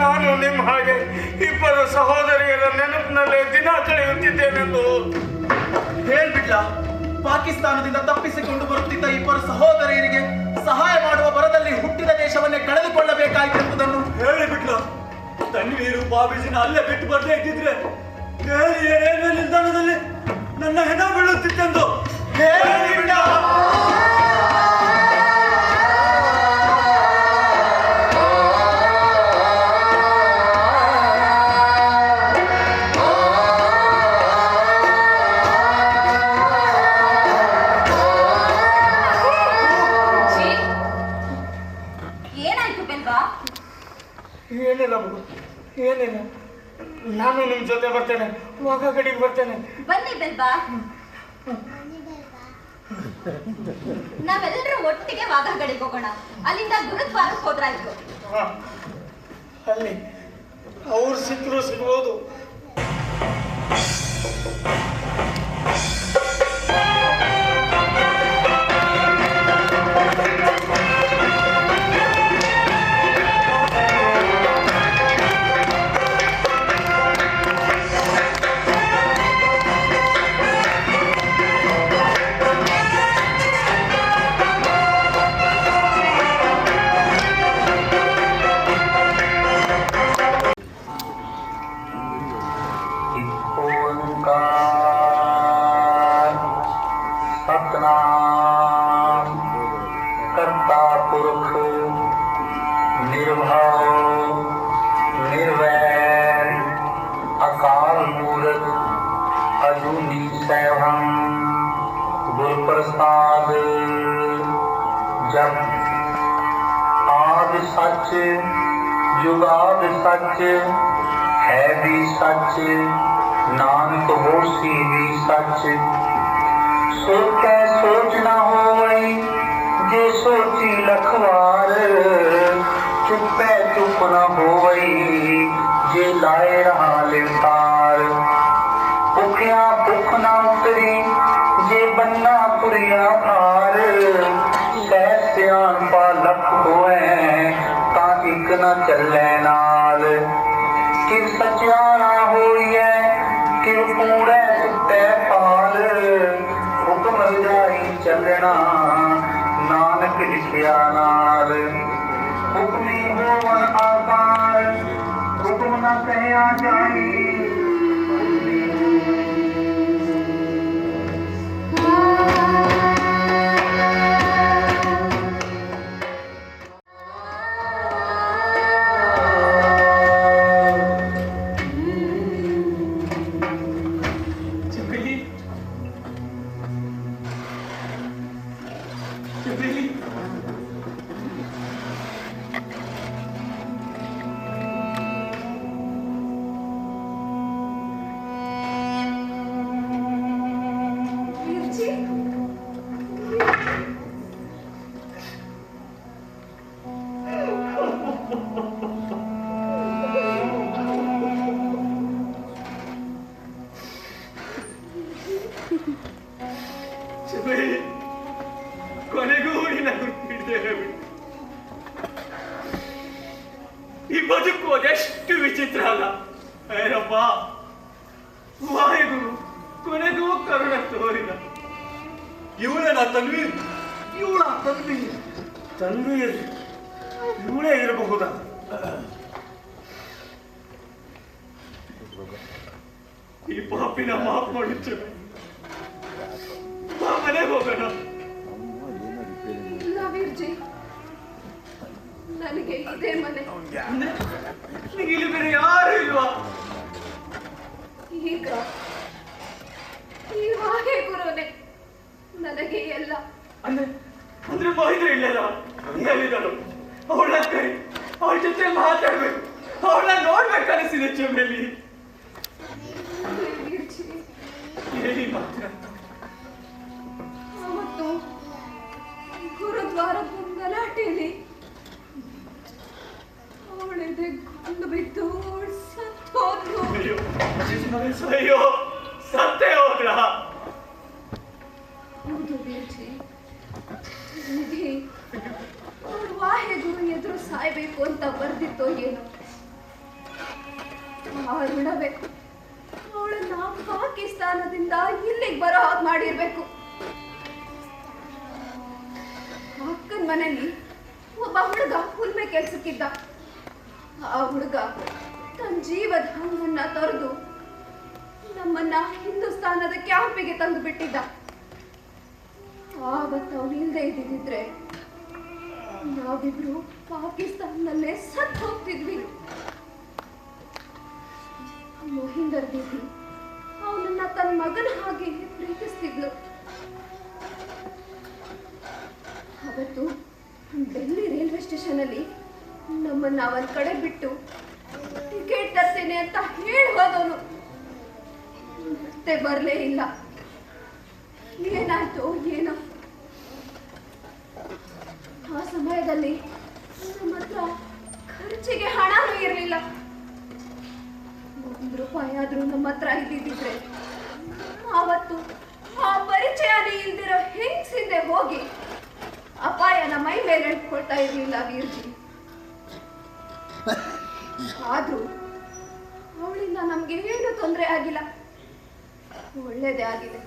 ನಾನು ನಿಮ್ಮ ಹಾಗೆ ಇಬ್ಬರು ಸಹೋದರಿಯರ ನೆನಪಿನಲ್ಲೇ ದಿನ ಕಳೆಯುತ್ತಿದ್ದೇನೆಂದು ಹೇಳ್ಬಿಡ್ಲ. ಪಾಕಿಸ್ತಾನದಿಂದ ತಪ್ಪಿಸಿಕೊಂಡು ಬರುತ್ತಿದ್ದ ಇಬ್ಬರು ಸಹೋದರಿಯರಿಗೆ ಸಹಾಯ ಮಾಡುವ ಬರದಲ್ಲಿ ಹುಟ್ಟಿದ ದೇಶವನ್ನೇ ಕಳೆದುಕೊಳ್ಳಬೇಕಾಗಿರುವುದನ್ನು ಹೇಳಿಬಿಟ್ಲ. ತನ್ವೀರು ಬಾಬೀಜಿನ ಅಲ್ಲೇ ಬಿಟ್ಟು ಬರ್ದೇ ಇದ್ದಿದ್ರೆ ರೈಲ್ವೆ ನಿಲ್ದಾಣದಲ್ಲಿ ನನ್ನ ಹೆಣ ಬೀಳುತ್ತಿತ್ತೆಂದು ಹೇಳಿಬಿಟ್ಟ. ಏನಿಲ್ಲ, ನಾನು ನಿಮ್ ಜೊತೆ ಬರ್ತೇನೆ, ವಾಘಾಗಡಿಗೆ ಬರ್ತೇನೆ. ಬನ್ನಿ ಬೆಲ್ಬಾ, ನಾವೆಲ್ಲರೂ ಒಟ್ಟಿಗೆ ವಾಘಾಗಡಿಗೆ ಹೋಗೋಣ. ಅಲ್ಲಿಂದ ಗುರುದ್ವಾರಕ್ಕೆ ಹೋದ್ರಾಯ್ತು. ಅಲ್ಲಿ ಅವ್ರು ಸಿಗ್ಬೋದು. जुगाद सच है भी सच, नानक होसी भी सच। सोचे सोच न होवई जे सोची लखवार, चुपे चुप न होवई जे लाए रहा लिवतार। भुखिया भुख न उतरी जे बन्ना पुरिया पार, सह सियाणपा लख होए इक न चले नाल। कि सचियारा होइए कि कूड़े सुते पाल, हुक्म जाई चलना नानक लिखिया नाल। हुक्मी होवन आकार हुक्म न कहया जाई, ಕೊನೆಗೂ ನಿನ್ನ ಗುರುತಿದ್ದೇನೆ. ಈ ಬದುಕು ಅದೆಷ್ಟು ವಿಚಿತ್ರ ಅಲ್ಲ ಏನಪ್ಪ. ವಾಯುಗುರು ಕೊನೆಗೂ ಕರುಣ ತೋರಿದ. ಇವಳೇನ ತನ್ವೀರ್? ಇವಳ ತನ್ವೀರ್ ಇವಳೇ ಇರಬಹುದಾ? ಈ ಪಾಪಿನ ಮಾಫ್ ಮಾಡುತ್ತೆ. ಮನೆಗೆ ಹೋಗೋಣ. ಇಲ್ಲ ವೀರ್ಜಿ, ನನಗೆ ಇದೇ ಮನೆ. ಇಲ್ಲಿ ಬೇರೆ ಯಾರು ಇಲ್ವಾ? ಈಗ ಈ ವಾಹೆ ಗುರುನೇ ನನಗೆ ಎಲ್ಲ. ಅಂದ್ರೆ ಮಹಿದ್ರ ಇಲ್ಲಲ್ಲ ಹೇಳಿದಳು. ಅವಳ ಕೈ ಅವಳ ಜೊತೆ ಮಾತಾಡ್ಬೇಕು, ಅವಳನ್ನ ನೋಡ್ಬೇಕು ಅನಿಸಿದೆ ಚೆಮ್ಮೆಲಿ. ಹೇಳಿ ಮಾತ್ರ. ಅವತ್ತು ಗುರುದ್ವಾರದ ಗಲಾಟೆಯಲ್ಲಿ ಅವಳೆದೆ ಗುಂಡು ಬಿದ್ದು ಸತ್ತೋದ್ಲು. ಅಯ್ಯೋ ಸತ್ತೇ ಹೋಗ್ಲ? ಹೌದು ವೀರ್ಜಿ, ನಿಧಿ ಅವಳು ವಾಹೆ ಗುರು ಎದುರು ಸಾಯ್ಬೇಕು ಅಂತ ಬರ್ದಿತ್ತೋ ಏನೋ. ಆ ಋಣವೇ ಅವಳನ್ನ ಪಾಕಿಸ್ತಾನದಿಂದ ಇಲ್ಲಿಗೆ ಬರೋ ಹಾಗೆ ಮಾಡಿರ್ಬೇಕು. ಅಕ್ಕನ ಮನೆಯಲ್ಲಿ ಒಬ್ಬ ಹುಡುಗ ಉಲ್ಮೆ ಕೆಲ್ಸಕ್ಕಿದ್ದ. ಆ ಹುಡುಗ ತನ್ನ ಜೀವದ ಹಂಗನ್ನ ತೊರೆದು ನಮ್ಮನ್ನ ಹಿಂದೂಸ್ತಾನದ ಕ್ಯಾಂಪಿಗೆ ತಂದು ಬಿಟ್ಟಿದ್ದ. ಆವತ್ತು ಅವನು ಇಲ್ಲದೆ ಇದ್ದಿದ್ರೆ ನಾವಿಬ್ರು ಪಾಕಿಸ್ತಾನದಲ್ಲೇ ಸತ್ತು ಹೋಗ್ತಿದ್ವಿ. ಮೊಹಿಂದರ್ ದೀದಿ ಅವನನ್ನ ತನ್ನ ಮಗನ ಹಾಗೆ ಪ್ರೀತಿಸ್ತಿದ್ಲು. ಅವತ್ತು ಡೆಲ್ಲಿ ರೈಲ್ವೆ ಸ್ಟೇಷನ್ ಅಲ್ಲಿ ನಮ್ಮನ್ನ ಒಂದ್ ಕಡೆ ಬಿಟ್ಟು ಟಿಕೆಟ್ ತರ್ತೇನೆ ಅಂತ ಹೇಳಿ ಹೋದವನು ಮತ್ತೆ ಬರ್ಲೇ ಇಲ್ಲ. ಏನಾಯ್ತು ಏನೋ. ಆ ಸಮಯದಲ್ಲಿ ನಮ್ಮ ಹತ್ರ ಖರ್ಚಿಗೆ ಹಣನೂ ಇರಲಿಲ್ಲ. ₹1 ಆದ್ರೂ ನಮ್ಮ ಹತ್ರ ಇದ್ದಿದ್ರೆ ಆವತ್ತು ಆ ಪರಿಚಯನೇ ಇಲ್ದಿರೋ ಹೆಂಗ್ಸಿಂದೆ ಹೋಗಿ ಅಪಾಯನ ಮೈ ಮೇಲೆ ಇಟ್ಕೊಳ್ತಾ ಇರ್ಲಿಲ್ಲ ವೀರ್ಜಿ. ಆದ್ರೂ ಅವಳಿಂದ ನಮ್ಗೆ ಏನು ತೊಂದರೆ ಆಗಿಲ್ಲ, ಒಳ್ಳೇದೇ ಆಗಿದೆ.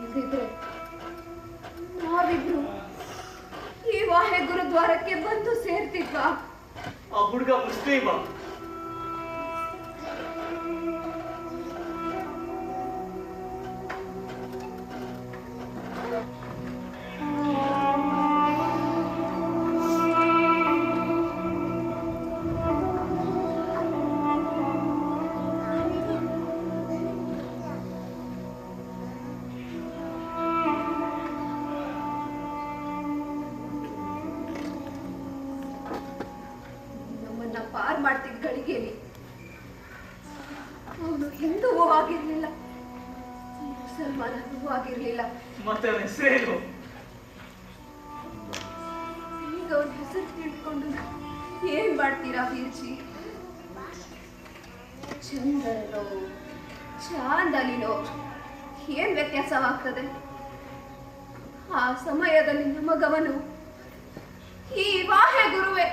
ಇಲ್ದಿದ್ರೆ ನಾವಿಬ್ರು ಈ ವಾಹೆ ಗುರುದ್ವಾರಕ್ಕೆ ಬಂದು ಸೇರ್ತಿದ್ವಾ? ಆ ಹುಡುಗ ಮುಸ್ಲಿಮ. ಪಾರ್ ಮಾಡ್ತಿದ್ದ ಗಳಿಗೆಯಲ್ಲಿ ಅವನು ಹಿಂದೂವೂ ಆಗಿರ್ಲಿಲ್ಲ, ಮುಸಲ್ಮಾನೂ ಆಗಿರ್ಲಿಲ್ಲ. ಮತ್ತೆ ಹೆಸರೇನು? ಈಗ ಅವನ ಹೆಸರು ತಿಳ್ಕೊಂಡು ಏನ್ ಮಾಡ್ತೀರಾ ವೀರ್ಜಿ? ಚಂದನೋ ಚಾಂದಲಿನೋ ಏನ್ ವ್ಯತ್ಯಾಸವಾಗ್ತದೆ? ಆ ಸಮಯದಲ್ಲಿ ನಮಗವನು ಈ ವಾಹೆ ಗುರುವೆ.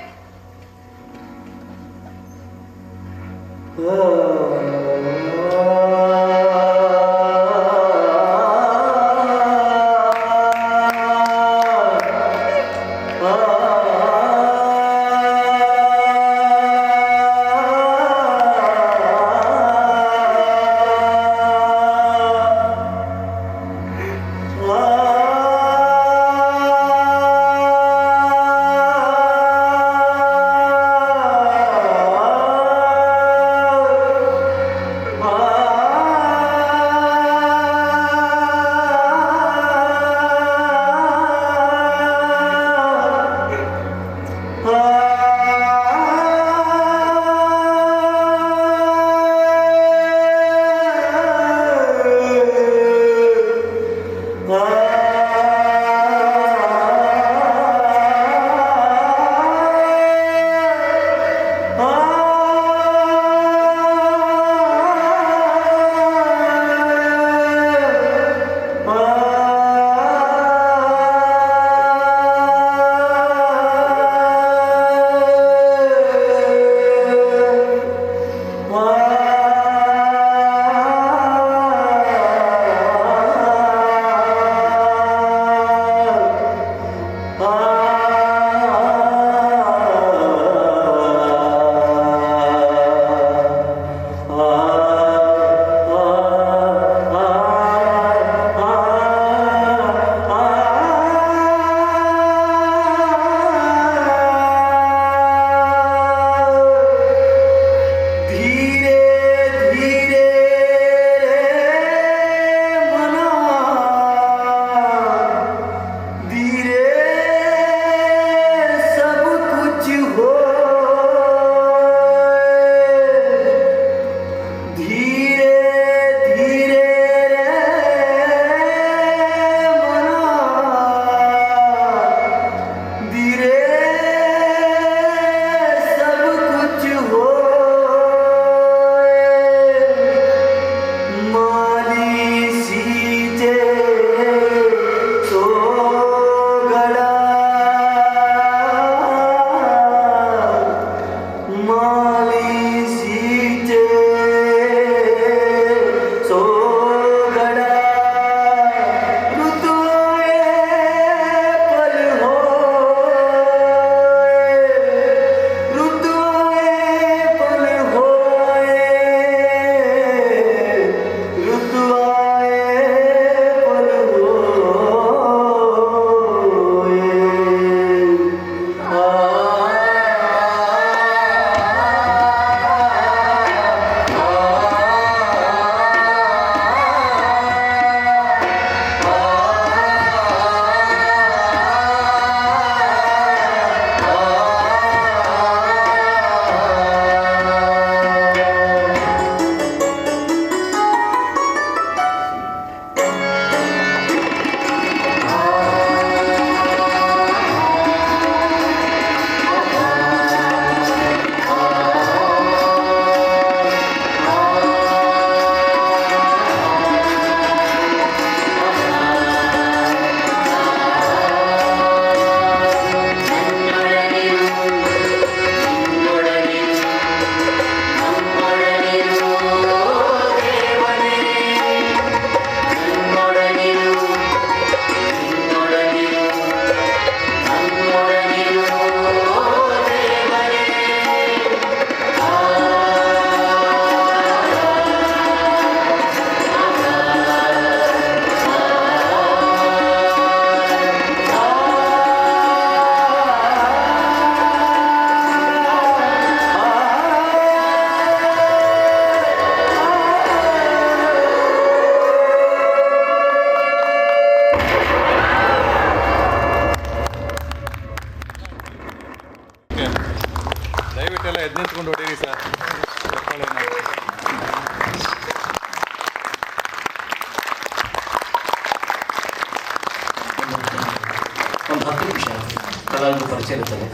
ಪರಿಚಯ ಇರುತ್ತದೆ.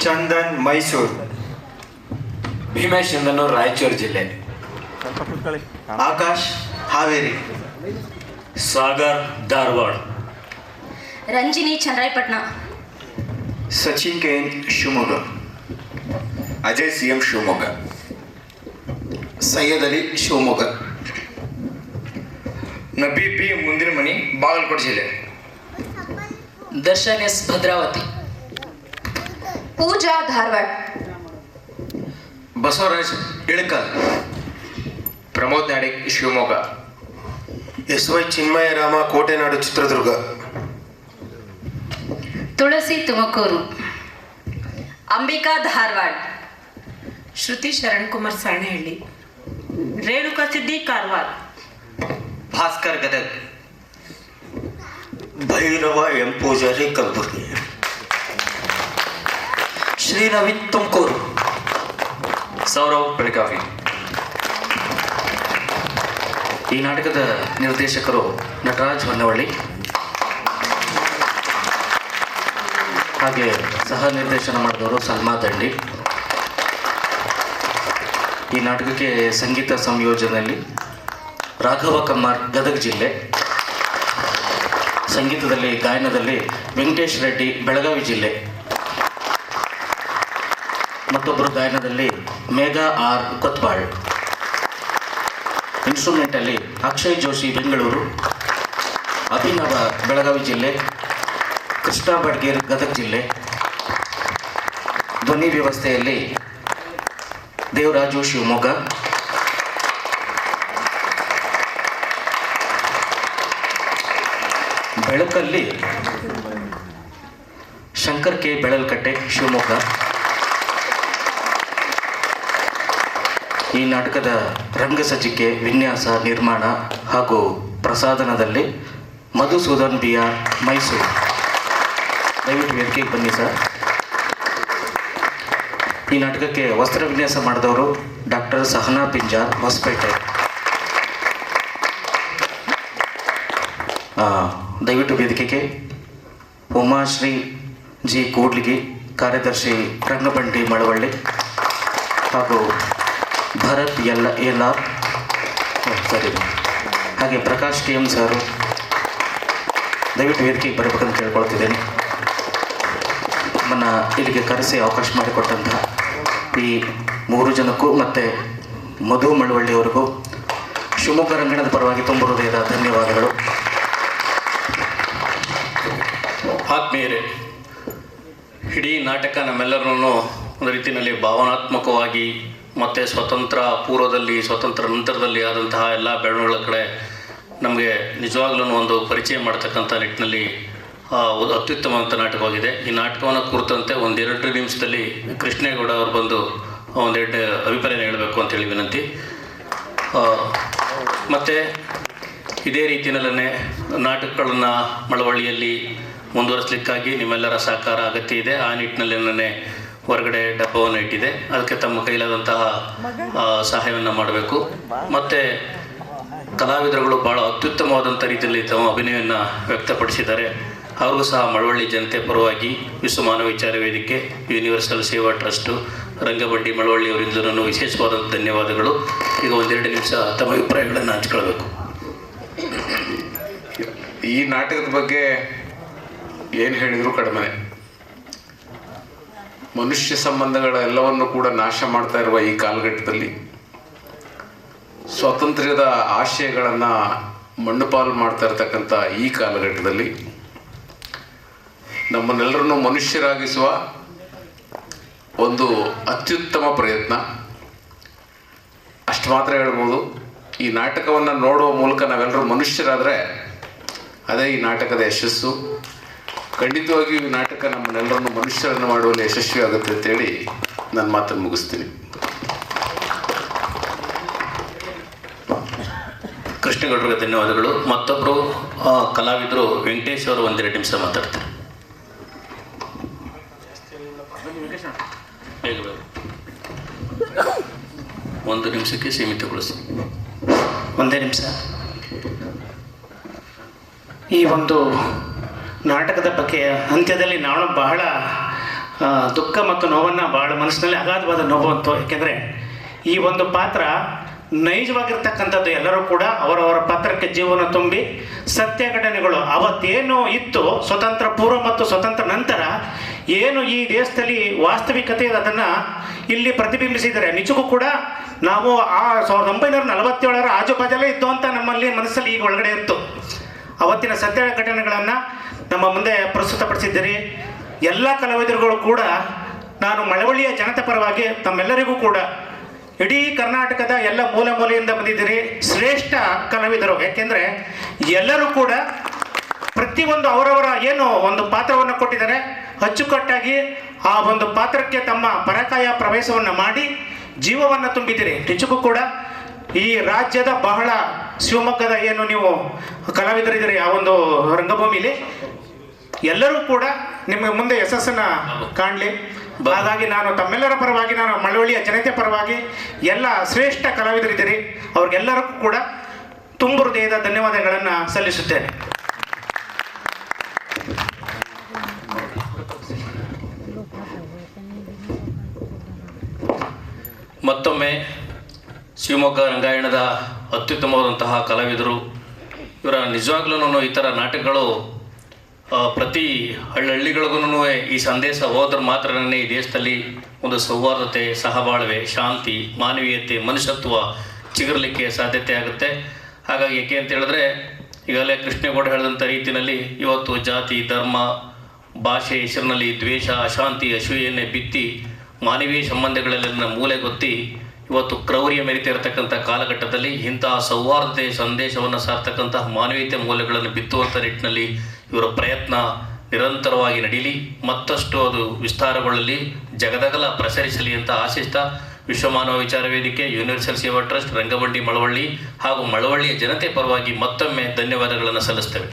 ಚಂದನ್ ಮೈಸೂರು. ಭೀಮೇಶ್ ಚಂದನ್ ರಾಯಚೂರು ಜಿಲ್ಲೆ. ಆಕಾಶ್ ಹಾವೇರಿ. ಸಾಗರ್ ಧಾರವಾಡ. ರಂಜಿನಿ ಚನ್ನರಾಯಪಟ್ಟಣ. ಸಚಿನ್ ಕೇನ್ ಶಿವಮೊಗ್ಗ. ಅಜಯ್ CM ಶಿವಮೊಗ್ಗ. ಸೈಯದ್ ಅಲಿ ಶಿವಮೊಗ್ಗ. ನಬಿ P ಮುಂದಿನ ಮನಿ ಬಾಗಲಕೋಟೆ ಜಿಲ್ಲೆ. ದರ್ಶನ್ S ಭದ್ರಾವತಿ. ಪೂಜಾ ಧಾರವಾಡ. ಬಸವರಾಜ್ ಇಳಕಲ್. ಪ್ರಮೋದ್ ನಾಡಿಗ್ ಶಿವಮೊಗ್ಗ. SY ಚಿನ್ಮಯರಾಮ ಕೋಟೆನಾಡು ಚಿತ್ರದುರ್ಗ. ತುಳಸಿ ತುಮಕೂರು. ಅಂಬಿಕಾ ಧಾರವಾಡ. ಶ್ರುತಿ ಶರಣ್ ಕುಮಾರ್ ಸಾಣೆಹಳ್ಳಿ. ರೇಣುಕಾ ಸಿದ್ದಿ ಕಾರವಾರ. ಭಾಸ್ಕರ್ ಗದಗ್. ಭೈರವ M ಪೂಜಾರಿ ಕಲಬುರಗಿ. ಶ್ರೀರವಿ ತುಮಕೂರು. ಸೌರವ್ ಬೆಳಗಾವಿ. ಈ ನಾಟಕದ ನಿರ್ದೇಶಕರು ನಟರಾಜ್ ಹೊನ್ನವಳ್ಳಿ, ಹಾಗೆ ಸಹ ನಿರ್ದೇಶನ ಮಾಡಿದವರು ಸಲ್ಮಾ ದಂಡಿ. ಈ ನಾಟಕಕ್ಕೆ ಸಂಗೀತ ಸಂಯೋಜನೆಯಲ್ಲಿ ರಾಘವ ಕಮ್ಮಾರ್ ಗದಗ ಜಿಲ್ಲೆ, ಸಂಗೀತದಲ್ಲಿ ಗಾಯನದಲ್ಲಿ ವೆಂಕಟೇಶ್ ರೆಡ್ಡಿ ಬೆಳಗಾವಿ ಜಿಲ್ಲೆ, ಮತ್ತೊಬ್ಬರು ಗಾಯನದಲ್ಲಿ ಮೇಘಾ R ಕೊತ್ವಾಳ್, ಇನ್ಸ್ಟ್ರೂಮೆಂಟಲ್ಲಿ ಅಕ್ಷಯ್ ಜೋಶಿ ಬೆಂಗಳೂರು, ಅಭಿನವ ಬೆಳಗಾವಿ ಜಿಲ್ಲೆ, ಕೃಷ್ಣ ಬಡ್ಗೇರ್ ಗದಗ ಜಿಲ್ಲೆ, ಧ್ವನಿ ವ್ಯವಸ್ಥೆಯಲ್ಲಿ ದೇವರಾಜು ಶಿವಮೊಗ್ಗ, ಬೆಳಕಲ್ಲಿ ಶಂಕರ್ ಕೆ ಬೆಳಲ್ಕಟ್ಟೆ ಶಿವಮೊಗ್ಗ. ಈ ನಾಟಕದ ರಂಗಸಜ್ಜಿಕೆ, ವಿನ್ಯಾಸ, ನಿರ್ಮಾಣ ಹಾಗೂ ಪ್ರಸಾದನದಲ್ಲಿ ಮಧುಸೂದನ್ BR ಮೈಸೂರು. ದಯವಿಟ್ಟು ವೇದಿಕೆಗೆ ಬನ್ನಿ ಸರ್. ಈ ನಾಟಕಕ್ಕೆ ವಸ್ತ್ರ ವಿನ್ಯಾಸ ಮಾಡಿದವರು ಡಾಕ್ಟರ್ ಸಹನಾ ಪಿಂಜಾರ್ ಹೊಸಪೇಟೆ. ದಯವಿಟ್ಟು ವೇದಿಕೆಗೆ ಉಮಾಶ್ರೀ G ಕೂಡ್ಲಿಗಿ, ಕಾರ್ಯದರ್ಶಿ ರಂಗಬಂಡಿ ಮಳವಳ್ಳಿ, ಹಾಗೂ ಭರತ್ ಎಲ್ಲಾರ್ ಸರಿ, ಹಾಗೆ ಪ್ರಕಾಶ್ TM ಸರ್ ದಯವಿಟ್ಟು ವೇದಿಕೆಗೆ ಬರಬೇಕಂತ ಕೇಳ್ಕೊಳ್ತಿದ್ದೇನೆ. ನಮ್ಮನ್ನು ಇಲ್ಲಿಗೆ ಕರೆಸಿ ಅವಕಾಶ ಮಾಡಿಕೊಟ್ಟಂತಹ ಈ 3 ಜನಕ್ಕೂ ಮತ್ತು ಮಧು ಮಳವಳ್ಳಿಯವರಿಗೂ ಶಿವಮೊಗ್ಗ ರಂಗಣದ ಪರವಾಗಿ ತುಂಬ ಹೃದಯದ ಧನ್ಯವಾದಗಳು. ಆತ್ಮೀಯರೇ, ಇಡೀ ನಾಟಕ ನಮ್ಮೆಲ್ಲರನ್ನು ಒಂದು ರೀತಿಯಲ್ಲಿ ಭಾವನಾತ್ಮಕವಾಗಿ ಮತ್ತು ಸ್ವತಂತ್ರ ಪೂರ್ವದಲ್ಲಿ, ಸ್ವತಂತ್ರ ನಂತರದಲ್ಲಿ ಆದಂತಹ ಎಲ್ಲ ಬೆಳವಣಿಗೆಗಳ ಕಡೆ ನಮಗೆ ನಿಜವಾಗ್ಲೂ ಒಂದು ಪರಿಚಯ ಮಾಡ್ತಕ್ಕಂಥ ನಿಟ್ಟಿನಲ್ಲಿ ಅತ್ಯುತ್ತಮವಾದಂಥ ನಾಟಕವಾಗಿದೆ. ಈ ನಾಟಕವನ್ನು ಕುರಿತಂತೆ 1-2 ನಿಮಿಷದಲ್ಲಿ ಕೃಷ್ಣೇಗೌಡ ಅವರು ಬಂದು ಒಂದೆರಡು ಅಭಿಪ್ರಾಯ ಹೇಳಬೇಕು ಅಂತೇಳಿ ವಿನಂತಿ. ಮತ್ತು ಇದೇ ರೀತಿಯಲ್ಲೇ ನಾಟಕಗಳನ್ನು ಮಳವಳ್ಳಿಯಲ್ಲಿ ಮುಂದುವರಿಸಲಿಕ್ಕಾಗಿ ನಿಮ್ಮೆಲ್ಲರ ಸಹಕಾರ ಅಗತ್ಯ ಇದೆ. ಆ ನಿಟ್ಟಿನಲ್ಲಿ ನನ್ನೇ ಹೊರಗಡೆ ಡಬ್ಬವನ್ನು ಇಟ್ಟಿದೆ. ಅದಕ್ಕೆ ತಮ್ಮ ಕೈಲಾದಂತಹ ಸಹಾಯವನ್ನು ಮಾಡಬೇಕು. ಮತ್ತು ಕಲಾವಿದರುಗಳು ಭಾಳ ಅತ್ಯುತ್ತಮವಾದಂಥ ರೀತಿಯಲ್ಲಿ ತಮ್ಮ ಅಭಿನಯವನ್ನು ವ್ಯಕ್ತಪಡಿಸಿದ್ದಾರೆ. ಅವ್ರಿಗೂ ಸಹ ಮಳವಳ್ಳಿ ಜನತೆ ಪರವಾಗಿ ವಿಶ್ವ ಮಾನವ ವಿಚಾರ ವೇದಿಕೆ, ಯೂನಿವರ್ಸಲ್ ಸೇವಾ ಟ್ರಸ್ಟು, ರಂಗಬಂಡಿ ಮಳವಳ್ಳಿಯವರಿಂದಲೂ ವಿಶೇಷವಾದಂಥ ಧನ್ಯವಾದಗಳು. ಈಗ 1-2 ನಿಮಿಷ ತಮ್ಮ ಅಭಿಪ್ರಾಯಗಳನ್ನು ಹಂಚ್ಕೊಳ್ಬೇಕು. ಈ ನಾಟಕದ ಬಗ್ಗೆ ಏನು ಹೇಳಿದರೂ ಕಡಿಮೆ. ಮನುಷ್ಯ ಸಂಬಂಧಗಳ ಎಲ್ಲವನ್ನು ಕೂಡ ನಾಶ ಮಾಡ್ತಾ ಇರುವ ಈ ಕಾಲಘಟ್ಟದಲ್ಲಿ, ಸ್ವಾತಂತ್ರ್ಯದ ಆಶಯಗಳನ್ನು ಮಣ್ಣುಪಾಲು ಮಾಡ್ತಾ ಇರ್ತಕ್ಕಂಥ ಈ ಕಾಲಘಟ್ಟದಲ್ಲಿ ನಮ್ಮನ್ನೆಲ್ಲರನ್ನು ಮನುಷ್ಯರಾಗಿಸುವ ಒಂದು ಅತ್ಯುತ್ತಮ ಪ್ರಯತ್ನ. ಅಷ್ಟು ಮಾತ್ರ ಹೇಳ್ಬೋದು. ಈ ನಾಟಕವನ್ನು ನೋಡುವ ಮೂಲಕ ನಾವೆಲ್ಲರೂ ಮನುಷ್ಯರಾದರೆ ಅದೇ ಈ ನಾಟಕದ ಯಶಸ್ಸು. ಖಂಡಿತವಾಗಿಯೂ ಈ ನಾಟಕ ನಮ್ಮನ್ನೆಲ್ಲರನ್ನು ಮನುಷ್ಯರನ್ನು ಮಾಡುವಲ್ಲಿ ಯಶಸ್ವಿ ಆಗುತ್ತೆ ಅಂತೇಳಿ ನನ್ನ ಮಾತನ್ನು ಮುಗಿಸ್ತೀನಿ. ಕೃಷ್ಣಗೌಡರಿಗೆ ಧನ್ಯವಾದಗಳು. ಮತ್ತೊಬ್ಬರು ಕಲಾವಿದರು ವೆಂಕಟೇಶ್ ಅವರು 1-2 ನಿಮಿಷ ಮಾತಾಡ್ತಾರೆ. ಬೇಗ ಬೇಗ 1 ನಿಮಿಷಕ್ಕೆ ಸೀಮಿತಗೊಳಿಸಿ. 1 ನಿಮಿಷ. ಈ ಒಂದು ನಾಟಕದ ಬಗ್ಗೆ ಅಂತ್ಯದಲ್ಲಿ ನಾನು ಬಹಳ ದುಃಖ ಮತ್ತು ನೋವನ್ನು ಬಹಳ ಮನಸ್ಸಿನಲ್ಲಿ ಅಗಾಧವಾದ ನೋವು ಅಂತು. ಏಕೆಂದರೆ ಈ ಒಂದು ಪಾತ್ರ ನೈಜವಾಗಿರ್ತಕ್ಕಂಥದ್ದು. ಎಲ್ಲರೂ ಕೂಡ ಅವರವರ ಪಾತ್ರಕ್ಕೆ ಜೀವನ ತುಂಬಿ ಸತ್ಯ ಘಟನೆಗಳು ಅವತ್ತೇನು ಇತ್ತು ಸ್ವತಂತ್ರ ಪೂರ್ವ ಮತ್ತು ಸ್ವತಂತ್ರ ನಂತರ ಏನು ಈ ದೇಶದಲ್ಲಿ ವಾಸ್ತವಿಕತೆ ಅದನ್ನು ಇಲ್ಲಿ ಪ್ರತಿಬಿಂಬಿಸಿದ್ದಾರೆ. ನಿಜಕ್ಕೂ ಕೂಡ ನಾವು ಆ 1947 ಆಜುಬಾಜಲ್ಲೇ ಇದ್ದು ಅಂತ ನಮ್ಮಲ್ಲಿ ಮನಸ್ಸಲ್ಲಿ ಈಗ ಒಳಗಡೆ ಇತ್ತು. ಅವತ್ತಿನ ಸತ್ಯ ಘಟನೆಗಳನ್ನು ನಮ್ಮ ಮುಂದೆ ಪ್ರಸ್ತುತಪಡಿಸಿದ್ದೀರಿ. ಎಲ್ಲ ಕಲಾವಿದರುಗಳು ಕೂಡ ನಾನು ಮಳವಳ್ಳಿಯ ಜನತೆ ಪರವಾಗಿ ತಮ್ಮೆಲ್ಲರಿಗೂ ಕೂಡ ಇಡೀ ಕರ್ನಾಟಕದ ಎಲ್ಲ ಮೂಲೆ ಮೂಲೆಯಿಂದ ಬಂದಿದ್ದೀರಿ. ಶ್ರೇಷ್ಠ ಕಲಾವಿದರು. ಯಾಕೆಂದರೆ ಎಲ್ಲರೂ ಕೂಡ ಪ್ರತಿಯೊಂದು ಅವರವರ ಏನು ಒಂದು ಪಾತ್ರವನ್ನು ಕೊಟ್ಟಿದ್ದಾರೆ, ಅಚ್ಚುಕಟ್ಟಾಗಿ ಆ ಒಂದು ಪಾತ್ರಕ್ಕೆ ತಮ್ಮ ಪರಕಾಯ ಪ್ರವೇಶವನ್ನು ಮಾಡಿ ಜೀವವನ್ನು ತುಂಬಿದ್ದೀರಿ. ನಿಜಕ್ಕೂ ಕೂಡ ಈ ರಾಜ್ಯದ ಬಹಳ ಶಿವಮೊಗ್ಗದ ಏನು ನೀವು ಕಲಾವಿದರಿದ್ದೀರಿ ಆ ಒಂದು ರಂಗಭೂಮಿಲಿ ಎಲ್ಲರೂ ಕೂಡ ನಿಮ್ಮ ಮುಂದೆ ಯಶಸ್ಸನ್ನು ಕಾಣಲಿ. ಹಾಗಾಗಿ ನಾನು ತಮ್ಮೆಲ್ಲರ ಪರವಾಗಿ, ನಾನು ಮಳವಳ್ಳಿಯ ಜನತೆ ಪರವಾಗಿ ಎಲ್ಲ ಶ್ರೇಷ್ಠ ಕಲಾವಿದರಿದ್ದೀರಿ ಅವ್ರಿಗೆಲ್ಲರಿಗೂ ಕೂಡ ತುಂಬು ಹೃದಯದ ಧನ್ಯವಾದಗಳನ್ನು ಸಲ್ಲಿಸುತ್ತೇನೆ. ಮತ್ತೊಮ್ಮೆ ಶಿವಮೊಗ್ಗ ರಂಗಾಯಣದ ಅತ್ಯುತ್ತಮವಾದಂತಹ ಕಲಾವಿದರು. ಇವರ ನಿಜವಾಗ್ಲೂ ಈ ಥರ ನಾಟಕಗಳು ಪ್ರತಿ ಹಳ್ಳಿಗಳಿಗೂ ಈ ಸಂದೇಶ ಹೋದ್ರೆ ಮಾತ್ರನೇ ಈ ದೇಶದಲ್ಲಿ ಒಂದು ಸೌಹಾರ್ದತೆ, ಸಹಬಾಳ್ವೆ, ಶಾಂತಿ, ಮಾನವೀಯತೆ, ಮನುಷ್ಯತ್ವ ಚಿಗುರಲಿಕ್ಕೆ ಸಾಧ್ಯತೆ ಆಗುತ್ತೆ. ಹಾಗಾಗಿ ಏಕೆ ಅಂತ ಹೇಳಿದ್ರೆ ಈಗಾಗಲೇ ಕೃಷ್ಣೇಗೌಡ ಹೇಳಿದಂಥ ರೀತಿಯಲ್ಲಿ ಇವತ್ತು ಜಾತಿ, ಧರ್ಮ, ಭಾಷೆ ಹೆಸರಿನಲ್ಲಿ ದ್ವೇಷ, ಅಶಾಂತಿ, ಅಸೂಯೆಯನ್ನೇ ಬಿತ್ತಿ ಮಾನವೀಯ ಸಂಬಂಧಗಳೆಲ್ಲ ಮೂಲೆಗೊತ್ತಿ ಇವತ್ತು ಕ್ರೌರ್ಯ ಮೆರಿತಿರತಕ್ಕಂಥ ಕಾಲಘಟ್ಟದಲ್ಲಿ ಇಂತಹ ಸೌಹಾರ್ದತೆ ಸಂದೇಶವನ್ನು ಸಾರ್ತಕ್ಕಂತಹ ಮಾನವೀಯತೆ ಮೌಲ್ಯಗಳನ್ನು ಬಿತ್ತುವಂಥ ನಿಟ್ಟಿನಲ್ಲಿ ಇವರ ಪ್ರಯತ್ನ ನಿರಂತರವಾಗಿ ನಡೀಲಿ, ಮತ್ತಷ್ಟು ಅದು ವಿಸ್ತಾರಗೊಳ್ಳಲಿ, ಜಗದಗಲ ಪ್ರಸರಿಸಲಿ ಅಂತ ಆಶಿಸ್ತಾ ವಿಶ್ವಮಾನವ ವಿಚಾರ ವೇದಿಕೆ, ಯೂನಿವರ್ಸಲ್ ಸೇವಾ ಟ್ರಸ್ಟ್, ರಂಗಬಂಡಿ ಮಳವಳ್ಳಿ ಹಾಗೂ ಮಳವಳ್ಳಿಯ ಜನತೆ ಪರವಾಗಿ ಮತ್ತೊಮ್ಮೆ ಧನ್ಯವಾದಗಳನ್ನು ಸಲ್ಲಿಸ್ತೇವೆ.